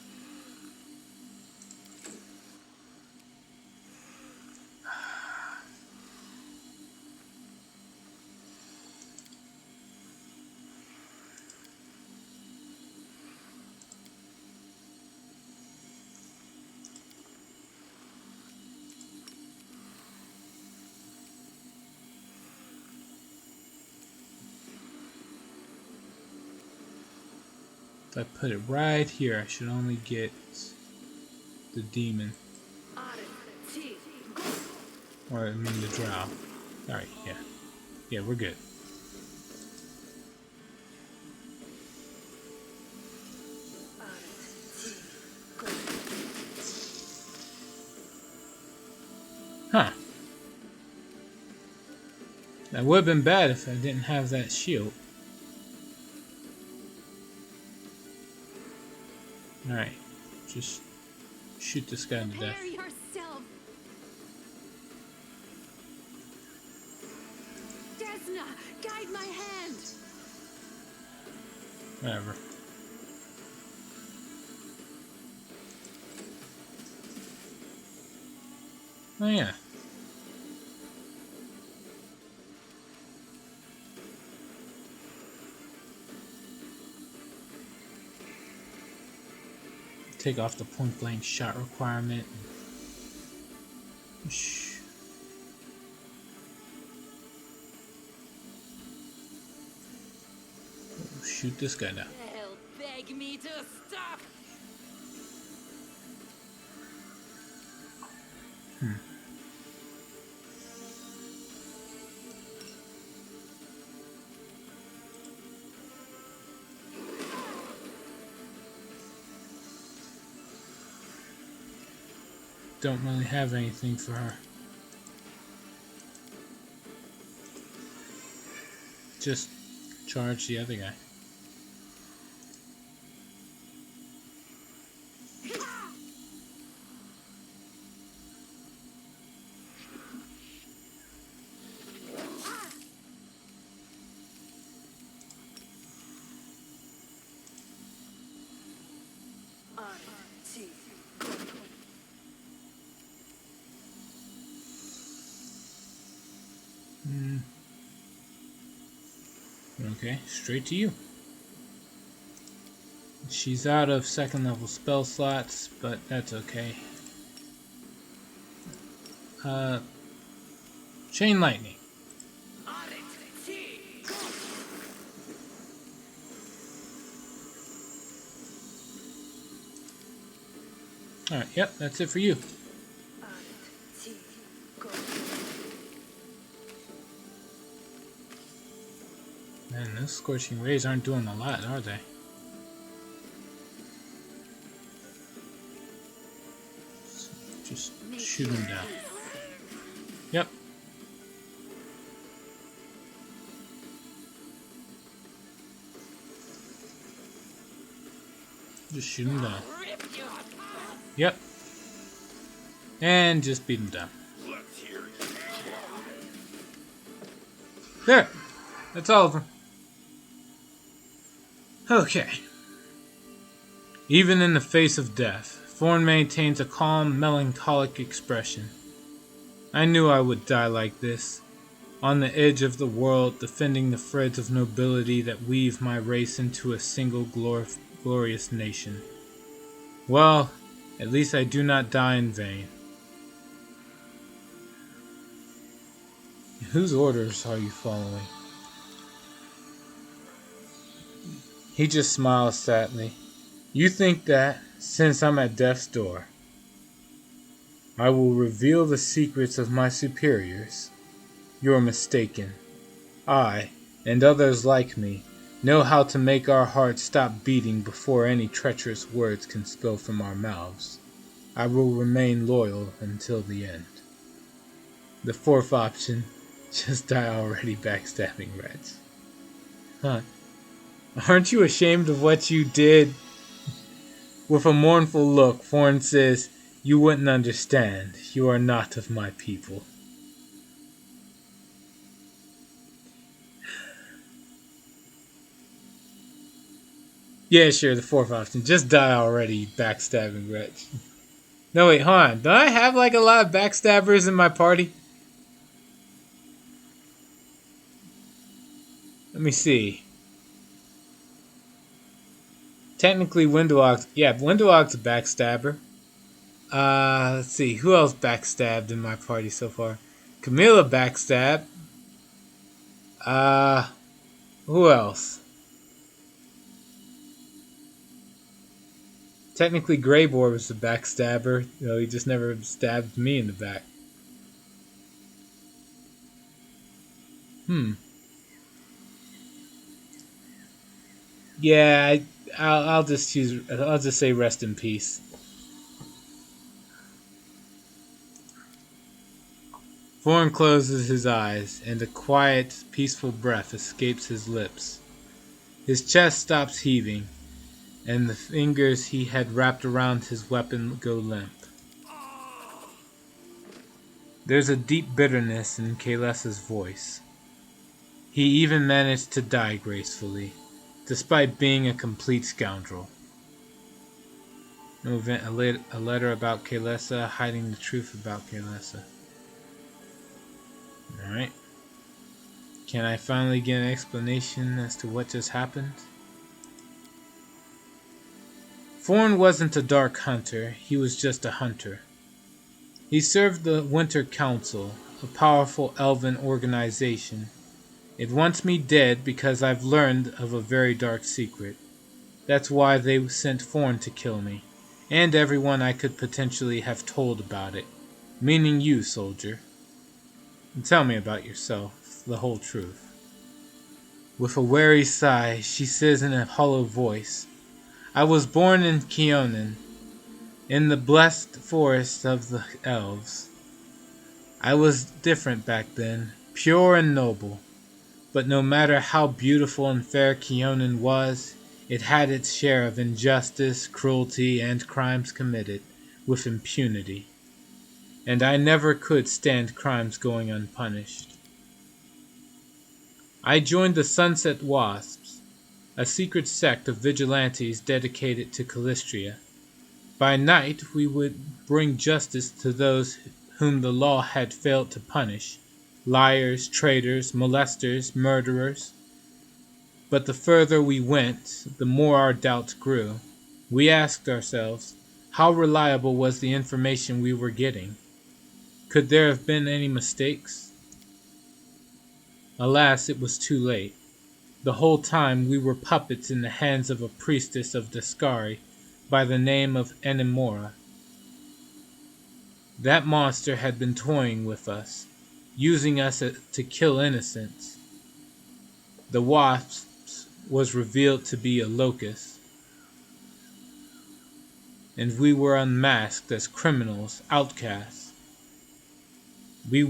If I put it right here, I should only get the demon. Or I mean the drow. Alright, yeah. Yeah, we're good. Huh. That would have been bad if I didn't have that shield. Alright. Just shoot this guy to death. Prepare yourself. Desna, guide my hand. Whatever. Oh yeah. Take off the point blank shot requirement. Shh. Shoot this guy down. They'll beg me to stop. Don't really have anything for her. Just charge the other guy. Okay, straight to you. She's out of second level spell slots, but that's okay. Chain lightning. Alright, yep, that's it for you. Man, those scorching rays aren't doing a lot, are they? So just shoot them down. Yep. Just shoot them down. Yep. And just beat them down. There! That's all of them. Okay. Even in the face of death, Thorn maintains a calm, melancholic expression. I knew I would die like this, on the edge of the world, defending the threads of nobility that weave my race into a single glorious nation. Well, at least I do not die in vain. Whose orders are you following? He just smiles sadly. You think that, since I'm at death's door, I will reveal the secrets of my superiors? You're mistaken. I, and others like me, know how to make our hearts stop beating before any treacherous words can spill from our mouths. I will remain loyal until the end. The fourth option, just die already, backstabbing rats. Huh. Aren't you ashamed of what you did? With a mournful look, Thorn says, You wouldn't understand. You are not of my people. Yeah, sure, the fourth option. Just die already, you backstabbing wretch. No, wait, hold on. Do I have like a lot of backstabbers in my party? Let me see. Technically, Windwalk's... Yeah, Windwalk's a backstabber. Let's see. Who else backstabbed in my party so far? Camilla backstabbed. Uh, who else? Technically, Grimoire was the backstabber. Though he just never stabbed me in the back. Yeah, I'll just choose. I'll just say rest in peace. Thorn closes his eyes, and a quiet, peaceful breath escapes his lips. His chest stops heaving, and the fingers he had wrapped around his weapon go limp. There's a deep bitterness in Kalessa's voice. He even managed to die gracefully, despite being a complete scoundrel. No event, a letter about Kalessa, hiding the truth about Kalessa. Alright. Can I finally get an explanation as to what just happened? Thorn wasn't a dark hunter, he was just a hunter. He served the Winter Council, a powerful elven organization. It wants me dead because I've learned of a very dark secret. That's why they sent Thorn to kill me, and everyone I could potentially have told about it, meaning you, soldier. And tell me about yourself, the whole truth. With a weary sigh, she says in a hollow voice, I was born in Keonan, in the blessed forest of the elves. I was different back then, pure and noble. But no matter how beautiful and fair Keonan was, it had its share of injustice, cruelty, and crimes committed with impunity. And I never could stand crimes going unpunished. I joined the Sunset Wasps, a secret sect of vigilantes dedicated to Callistria. By night, we would bring justice to those whom the law had failed to punish, liars, traitors, molesters, murderers. But the further we went, the more our doubts grew. We asked ourselves, how reliable was the information we were getting? Could there have been any mistakes? Alas, it was too late. The whole time we were puppets in the hands of a priestess of Dascari by the name of Enemora. That monster had been toying with us, using us to kill innocents. The Wasps was revealed to be a locust, and we were unmasked as criminals, outcasts. We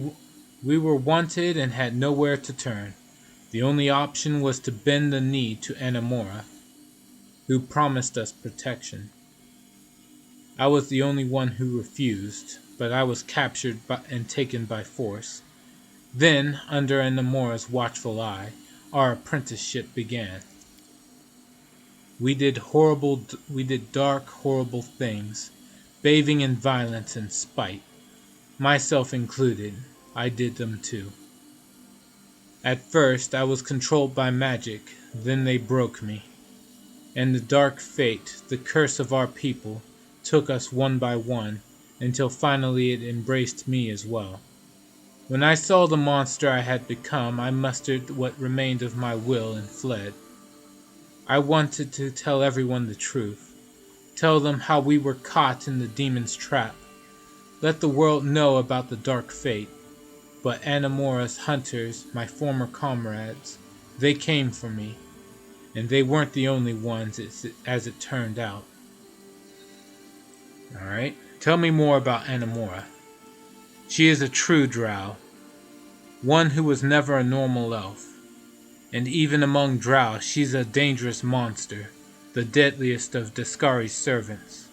were wanted and had nowhere to turn. The only option was to bend the knee to Enemora, who promised us protection. I was the only one who refused, but I was captured and taken by force. Then, under Enemora's watchful eye, our apprenticeship began. We did dark, horrible things, bathing in violence and spite. Myself included, I did them too. At first, I was controlled by magic, then they broke me. And the dark fate, the curse of our people, took us one by one, until finally it embraced me as well. When I saw the monster I had become, I mustered what remained of my will and fled. I wanted to tell everyone the truth, tell them how we were caught in the demon's trap, let the world know about the dark fate. but Anamora's hunters, my former comrades, they came for me, and they weren't the only ones as it turned out. Alright, tell me more about Anamora. She is a true drow, one who was never a normal elf. And even among drow, she's a dangerous monster, the deadliest of Daskari's servants.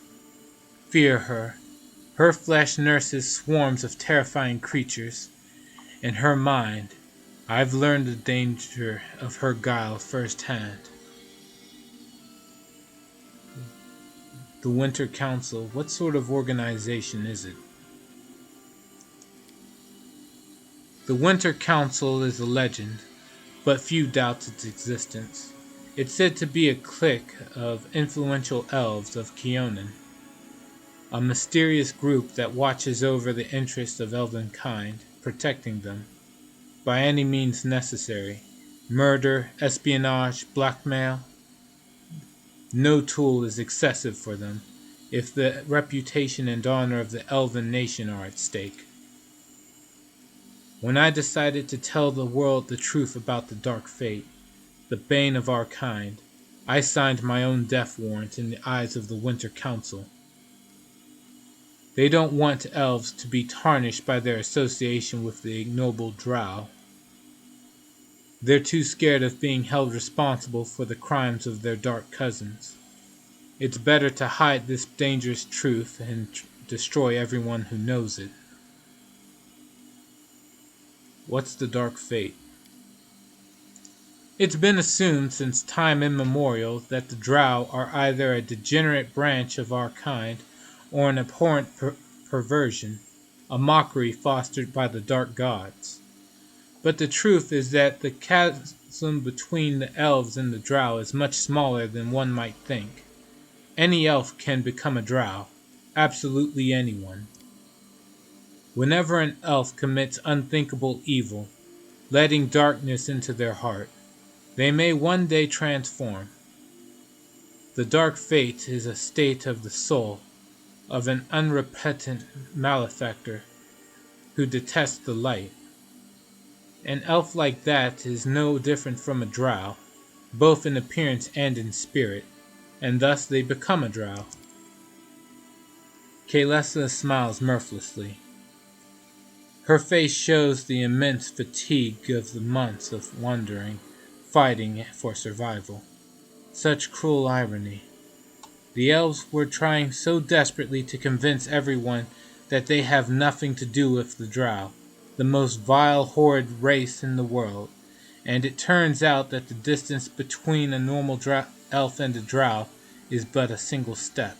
Fear her. Her flesh nurses swarms of terrifying creatures. In her mind, I've learned the danger of her guile firsthand. The Winter Council, what sort of organization is it? The Winter Council is a legend, but few doubt its existence. It's said to be a clique of influential elves of Keonan, a mysterious group that watches over the interests of elvenkind, protecting them, by any means necessary. Murder, espionage, blackmail. No tool is excessive for them, if the reputation and honor of the elven nation are at stake. When I decided to tell the world the truth about the Dark Fate, the bane of our kind, I signed my own death warrant in the eyes of the Winter Council. They don't want elves to be tarnished by their association with the ignoble drow. They're too scared of being held responsible for the crimes of their dark cousins. It's better to hide this dangerous truth and destroy everyone who knows it. What's the Dark Fate? It's been assumed since time immemorial that the drow are either a degenerate branch of our kind or an abhorrent perversion, a mockery fostered by the dark gods. But the truth is that the chasm between the elves and the drow is much smaller than one might think. Any elf can become a drow, absolutely anyone. Whenever an elf commits unthinkable evil, letting darkness into their heart, they may one day transform. The Dark Fate is a state of the soul of an unrepentant malefactor who detests the light. An elf like that is no different from a drow, both in appearance and in spirit, and thus they become a drow. Kaelessa smiles mirthlessly. Her face shows the immense fatigue of the months of wandering, fighting for survival. Such cruel irony. The elves were trying so desperately to convince everyone that they have nothing to do with the drow, the most vile, horrid race in the world, and it turns out that the distance between a normal elf and a drow is but a single step.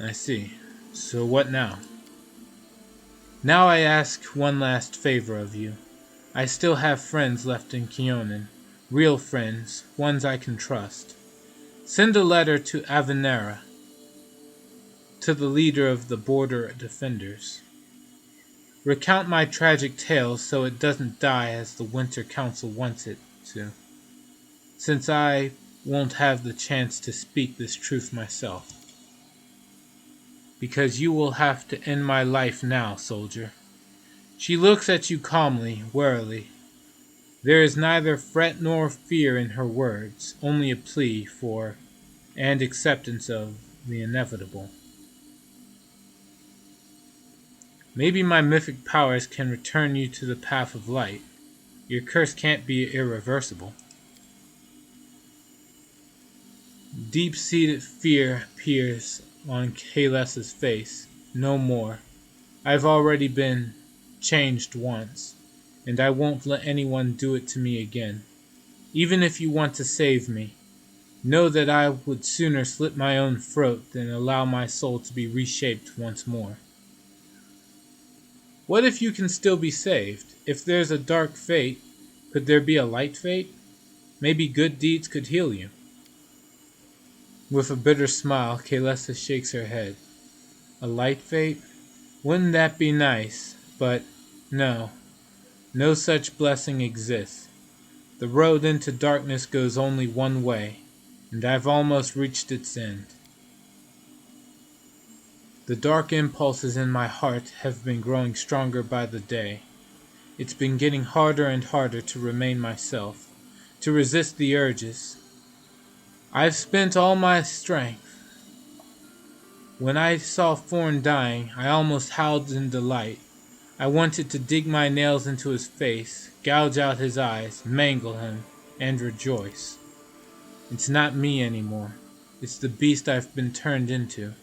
I see. So what now? Now I ask one last favor of you. I still have friends left in Keonan, real friends, ones I can trust. Send a letter to Avenera, to the leader of the border defenders. Recount my tragic tale so it doesn't die as the Winter Council wants it to, since I won't have the chance to speak this truth myself. Because you will have to end my life now, soldier. She looks at you calmly, warily. There is neither fret nor fear in her words, only a plea for and acceptance of the inevitable. Maybe my mythic powers can return you to the path of light. Your curse can't be irreversible. Deep-seated fear appears on Kaelessa's face. No more. I've already been changed once, and I won't let anyone do it to me again. Even if you want to save me, know that I would sooner slit my own throat than allow my soul to be reshaped once more. What if you can still be saved? If there's a dark fate, could there be a light fate? Maybe good deeds could heal you. With a bitter smile, Kaelessa shakes her head. A light fate? Wouldn't that be nice? But no. No such blessing exists. The road into darkness goes only one way, and I've almost reached its end. The dark impulses in my heart have been growing stronger by the day. It's been getting harder and harder to remain myself, to resist the urges. I've spent all my strength. When I saw Thorn dying, I almost howled in delight. I wanted to dig my nails into his face, gouge out his eyes, mangle him, and rejoice. It's not me anymore. It's the beast I've been turned into,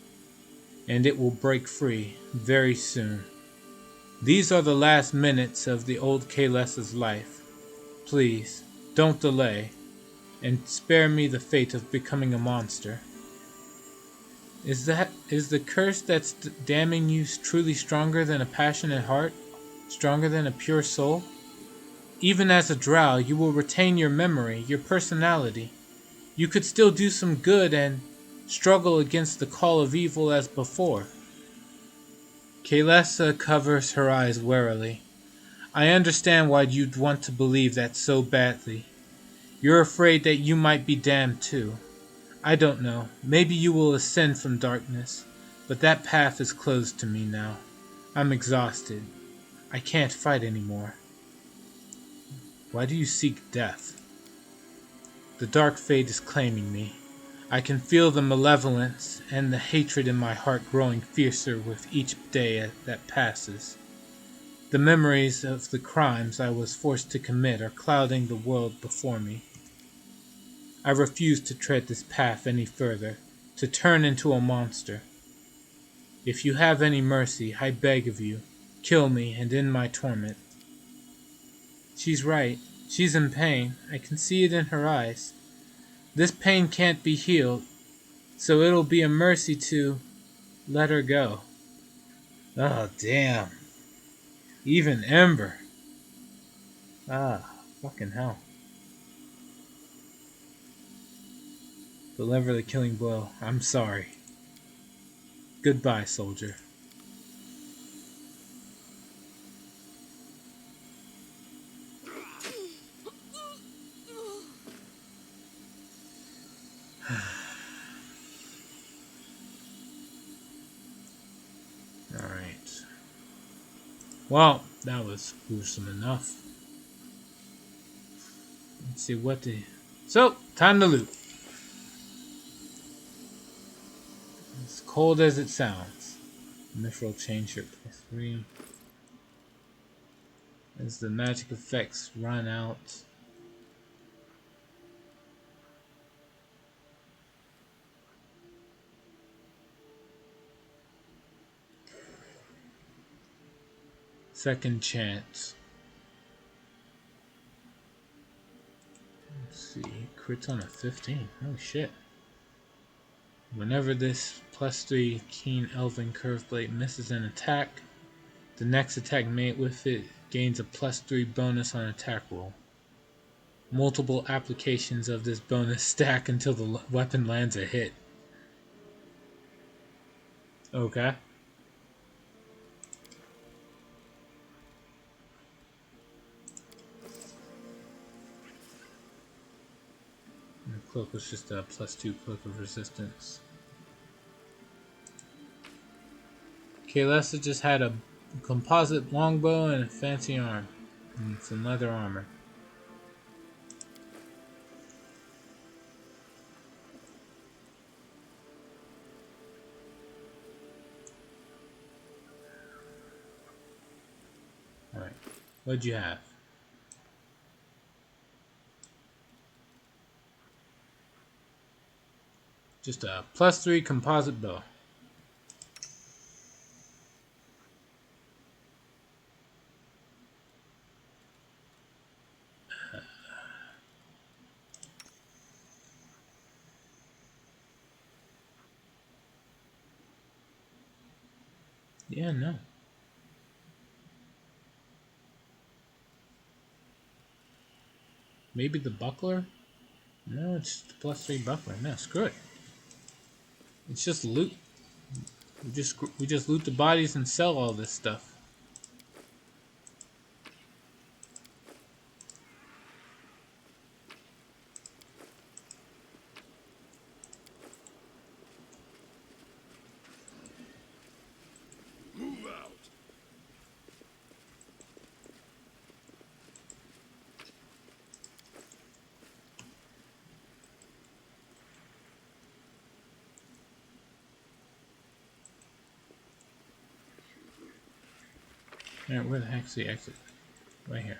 and it will break free very soon. These are the last minutes of the old Kalessa's life. Please, don't delay, and spare me the fate of becoming a monster. Is the curse that's damning you truly stronger than a passionate heart? Stronger than a pure soul? Even as a drow, you will retain your memory, your personality. You could still do some good and struggle against the call of evil as before. Kalessa covers her eyes warily. I understand why you'd want to believe that so badly. You're afraid that you might be damned too. I don't know. Maybe you will ascend from darkness, but that path is closed to me now. I'm exhausted. I can't fight anymore. Why do you seek death? The dark fate is claiming me. I can feel the malevolence and the hatred in my heart growing fiercer with each day that passes. The memories of the crimes I was forced to commit are clouding the world before me. I refuse to tread this path any further, to turn into a monster. If you have any mercy, I beg of you, kill me and end my torment. She's right. She's in pain. I can see it in her eyes. This pain can't be healed, so it'll be a mercy to let her go. Oh, damn. Even Ember. Ah, fucking hell. Deliver the killing blow. I'm sorry. Goodbye, soldier. Alright. Well, that was gruesome enough. Let's see what the... So, time to loot. As cold as it sounds. Mithril chain shirt +3. As the magic effects run out. Second chance. Let's see. Crits on a 15. Oh shit. Whenever this +3 keen elven curved blade misses an attack, the next attack made with it gains a +3 bonus on attack roll. Multiple applications of this bonus stack until the weapon lands a hit. Okay. And the cloak was just a +2 cloak of resistance. Kalessa just had a composite longbow and a fancy arm. And some leather armor. Alright. What'd you have? Just a +3 composite bow. Yeah, no. Maybe the buckler? No, it's the +3 buckler. No, screw it. It's just loot. We just loot the bodies and sell all this stuff. Alright, where the heck's the exit? Right here.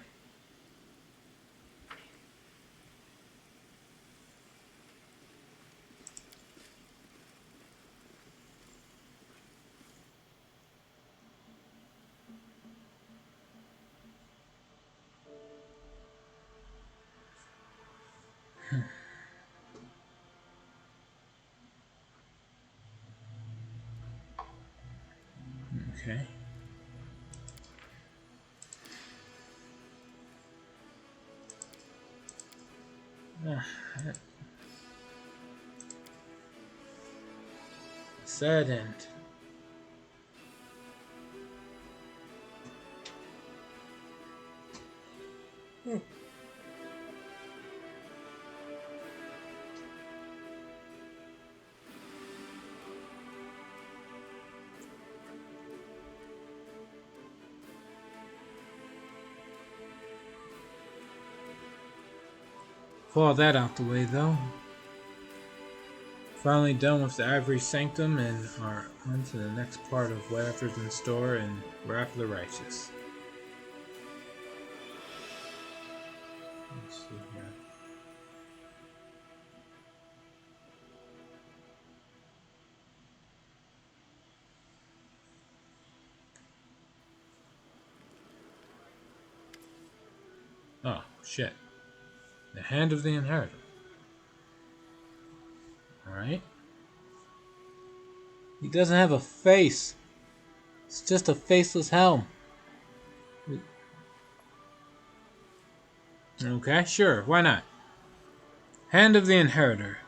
Okay. Sad end. Claw that out the way, though. Finally done with the Ivory Sanctum and are on to the next part of whatever's in store in Wrath of the Righteous. Let's see here. Oh, shit. The Hand of the Inheritor. Alright. He doesn't have a face. It's just a faceless helm. Okay, sure, why not? Hand of the Inheritor.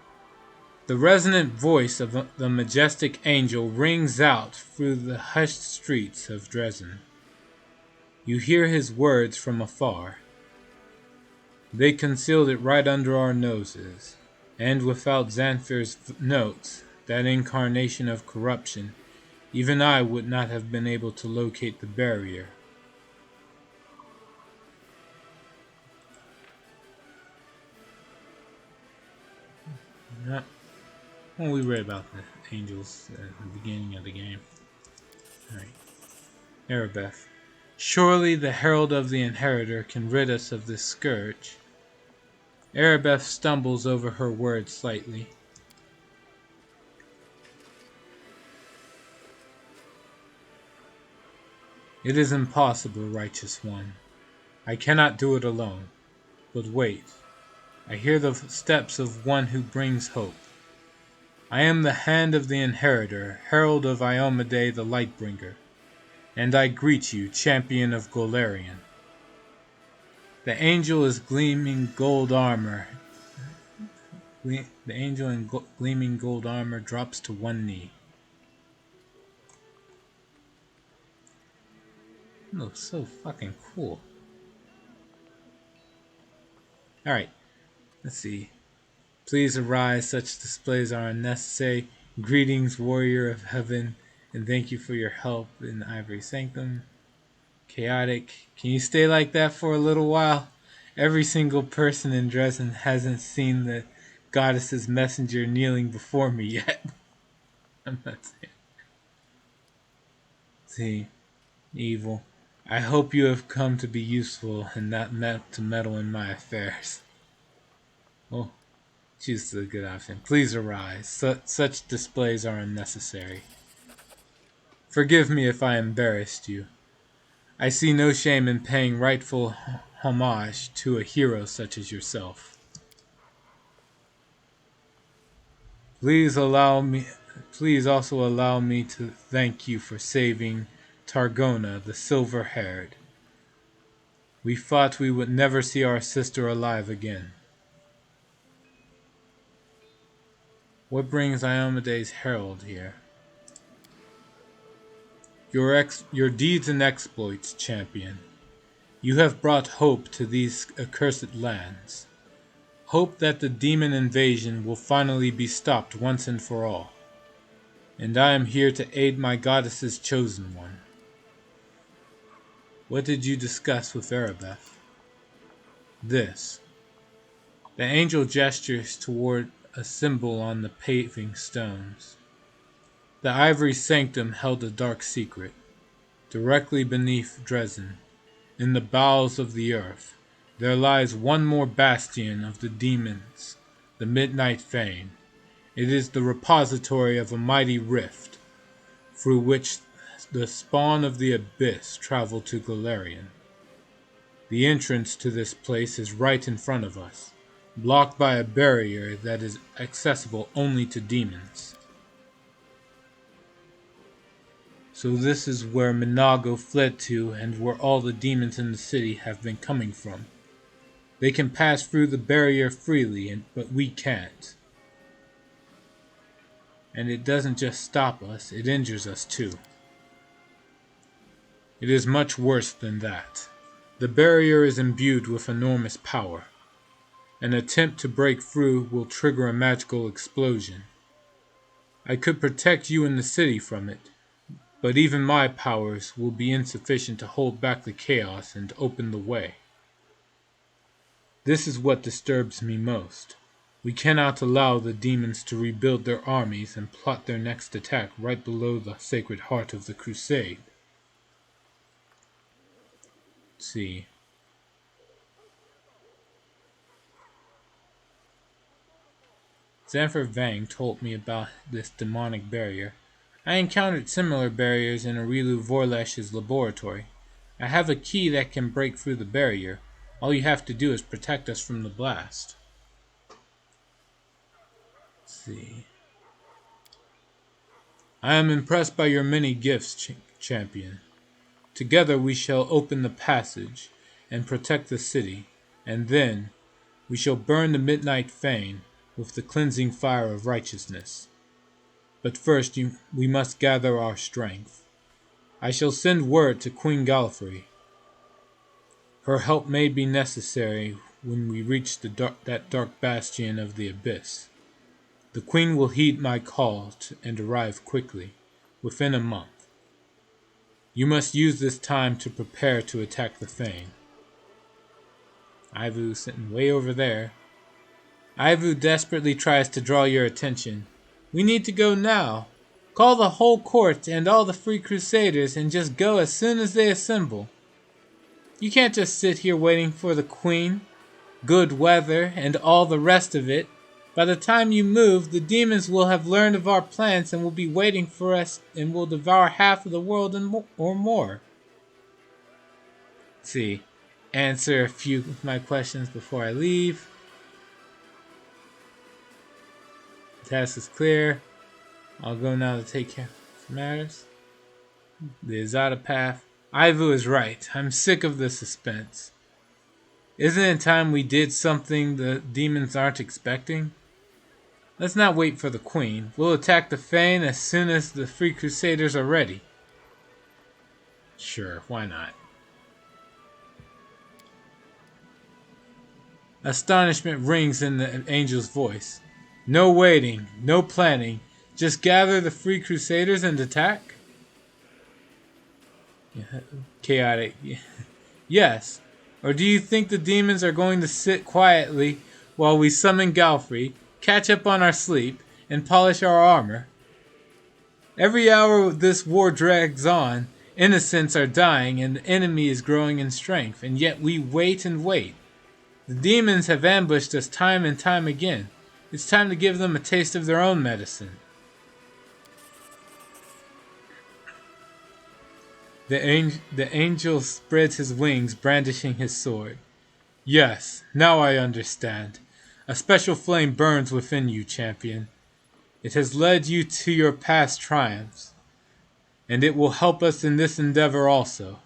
The resonant voice of the majestic angel rings out through the hushed streets of Dresden. You hear his words from afar. They concealed it right under our noses, and without Xanthir's notes, that incarnation of corruption, even I would not have been able to locate the barrier. Well, we read about the angels at the beginning of the game. Alright. Erebeth. Surely the herald of the Inheritor can rid us of this scourge. Erebeth stumbles over her words slightly. It is impossible, righteous one. I cannot do it alone. But wait. I hear the steps of one who brings hope. I am the Hand of the Inheritor, herald of Iomedae the Lightbringer, and I greet you, champion of Golarion. The angel is gleaming gold armor. The angel in gleaming gold armor drops to one knee. It looks so fucking cool. Alright, let's see. Please arise, such displays are unnecessary. Greetings, warrior of heaven, and thank you for your help in the Ivory Sanctum. Chaotic. Can you stay like that for a little while? Every single person in Dresden hasn't seen the goddess's messenger kneeling before me yet. I'm not saying. See, evil. I hope you have come to be useful and not meant to meddle in my affairs. Oh. Choose the good option. Please arise. Such displays are unnecessary. Forgive me if I embarrassed you. I see no shame in paying rightful homage to a hero such as yourself. Please also allow me to thank you for saving Targona, the silver-haired. We thought we would never see our sister alive again. What brings Iomedae's herald here? Your deeds and exploits, champion. You have brought hope to these accursed lands. Hope that the demon invasion will finally be stopped once and for all. And I am here to aid my goddess's chosen one. What did you discuss with Erebeth? This. The angel gestures toward a symbol on the paving stones. The Ivory Sanctum held a dark secret. Directly beneath Dresden, in the bowels of the earth, there lies one more bastion of the demons, the Midnight Fane. It is the repository of a mighty rift, through which the spawn of the abyss travel to Galarian. The entrance to this place is right in front of us, blocked by a barrier that is accessible only to demons. So this is where Minago fled to and where all the demons in the city have been coming from. They can pass through the barrier freely, but we can't. And it doesn't just stop us, it injures us too. It is much worse than that. The barrier is imbued with enormous power. An attempt to break through will trigger a magical explosion. I could protect you in the city from it, but even my powers will be insufficient to hold back the chaos and open the way. This is what disturbs me most. We cannot allow the demons to rebuild their armies and plot their next attack right below the sacred heart of the crusade. Let's see. Xanfer Vang told me about this demonic barrier. I encountered similar barriers in Arilu Vorlesh's laboratory. I have a key that can break through the barrier. All you have to do is protect us from the blast. Let's see. I am impressed by your many gifts, champion. Together we shall open the passage and protect the city, and then we shall burn the Midnight Fane with the cleansing fire of righteousness. But first we must gather our strength. I shall send word to Queen Galifrey. Her help may be necessary when we reach that dark bastion of the abyss. The Queen will heed my call and arrive quickly, within a month. You must use this time to prepare to attack the Fane. Ivu sitting way over there. Ivu desperately tries to draw your attention. We need to go now. Call the whole court and all the Free Crusaders and just go as soon as they assemble. You can't just sit here waiting for the Queen, good weather, and all the rest of it. By the time you move, the demons will have learned of our plans and will be waiting for us and will devour half of the world or more. Let's see. Answer a few of my questions before I leave. The task is clear. I'll go now to take care of matters. The Azada path. Ivu is right. I'm sick of the suspense. Isn't it time we did something the demons aren't expecting? Let's not wait for the Queen. We'll attack the Fane as soon as the Free Crusaders are ready. Sure, why not? Astonishment rings in the angel's voice. No waiting, no planning. Just gather the Free Crusaders and attack? Chaotic. Yes. Or do you think the demons are going to sit quietly while we summon Galfrey, catch up on our sleep, and polish our armor? Every hour this war drags on, innocents are dying and the enemy is growing in strength, and yet we wait and wait. The demons have ambushed us time and time again. It's time to give them a taste of their own medicine. The angel spreads his wings, brandishing his sword. Yes, now I understand. A special flame burns within you, champion. It has led you to your past triumphs, and it will help us in this endeavor also.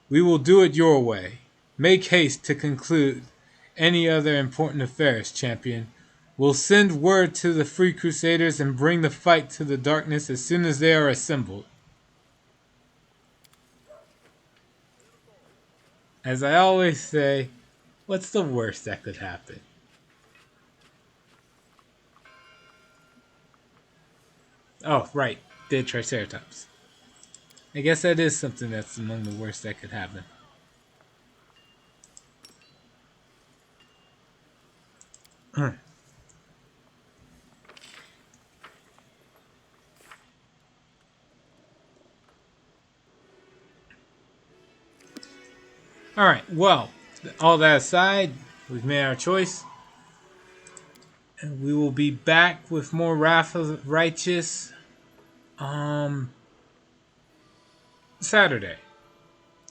We will do it your way. Make haste to conclude any other important affairs, champion. We'll send word to the Free Crusaders and bring the fight to the darkness as soon as they are assembled. As I always say, what's the worst that could happen? Oh, right. Dead Triceratops. I guess that is something that's among the worst that could happen. Alright, well, all that aside, we've made our choice. And we will be back with more Wrath of the Righteous Saturday.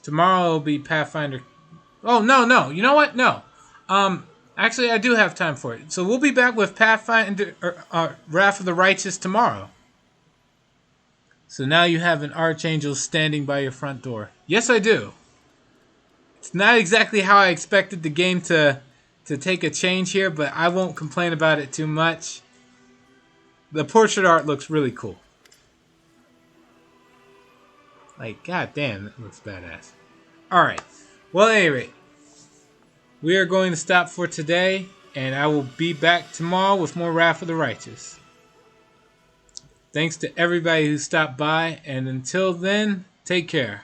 Tomorrow will be Pathfinder. Oh, no. You know what? No. Actually, I do have time for it. So we'll be back with Pathfinder Wrath of the Righteous tomorrow. So now you have an Archangel standing by your front door. Yes, I do. It's not exactly how I expected the game to take a change here, but I won't complain about it too much. The portrait art looks really cool. Like, goddamn, that looks badass. Alright. Well, at any rate, we are going to stop for today, and I will be back tomorrow with more Wrath of the Righteous. Thanks to everybody who stopped by, and until then, take care.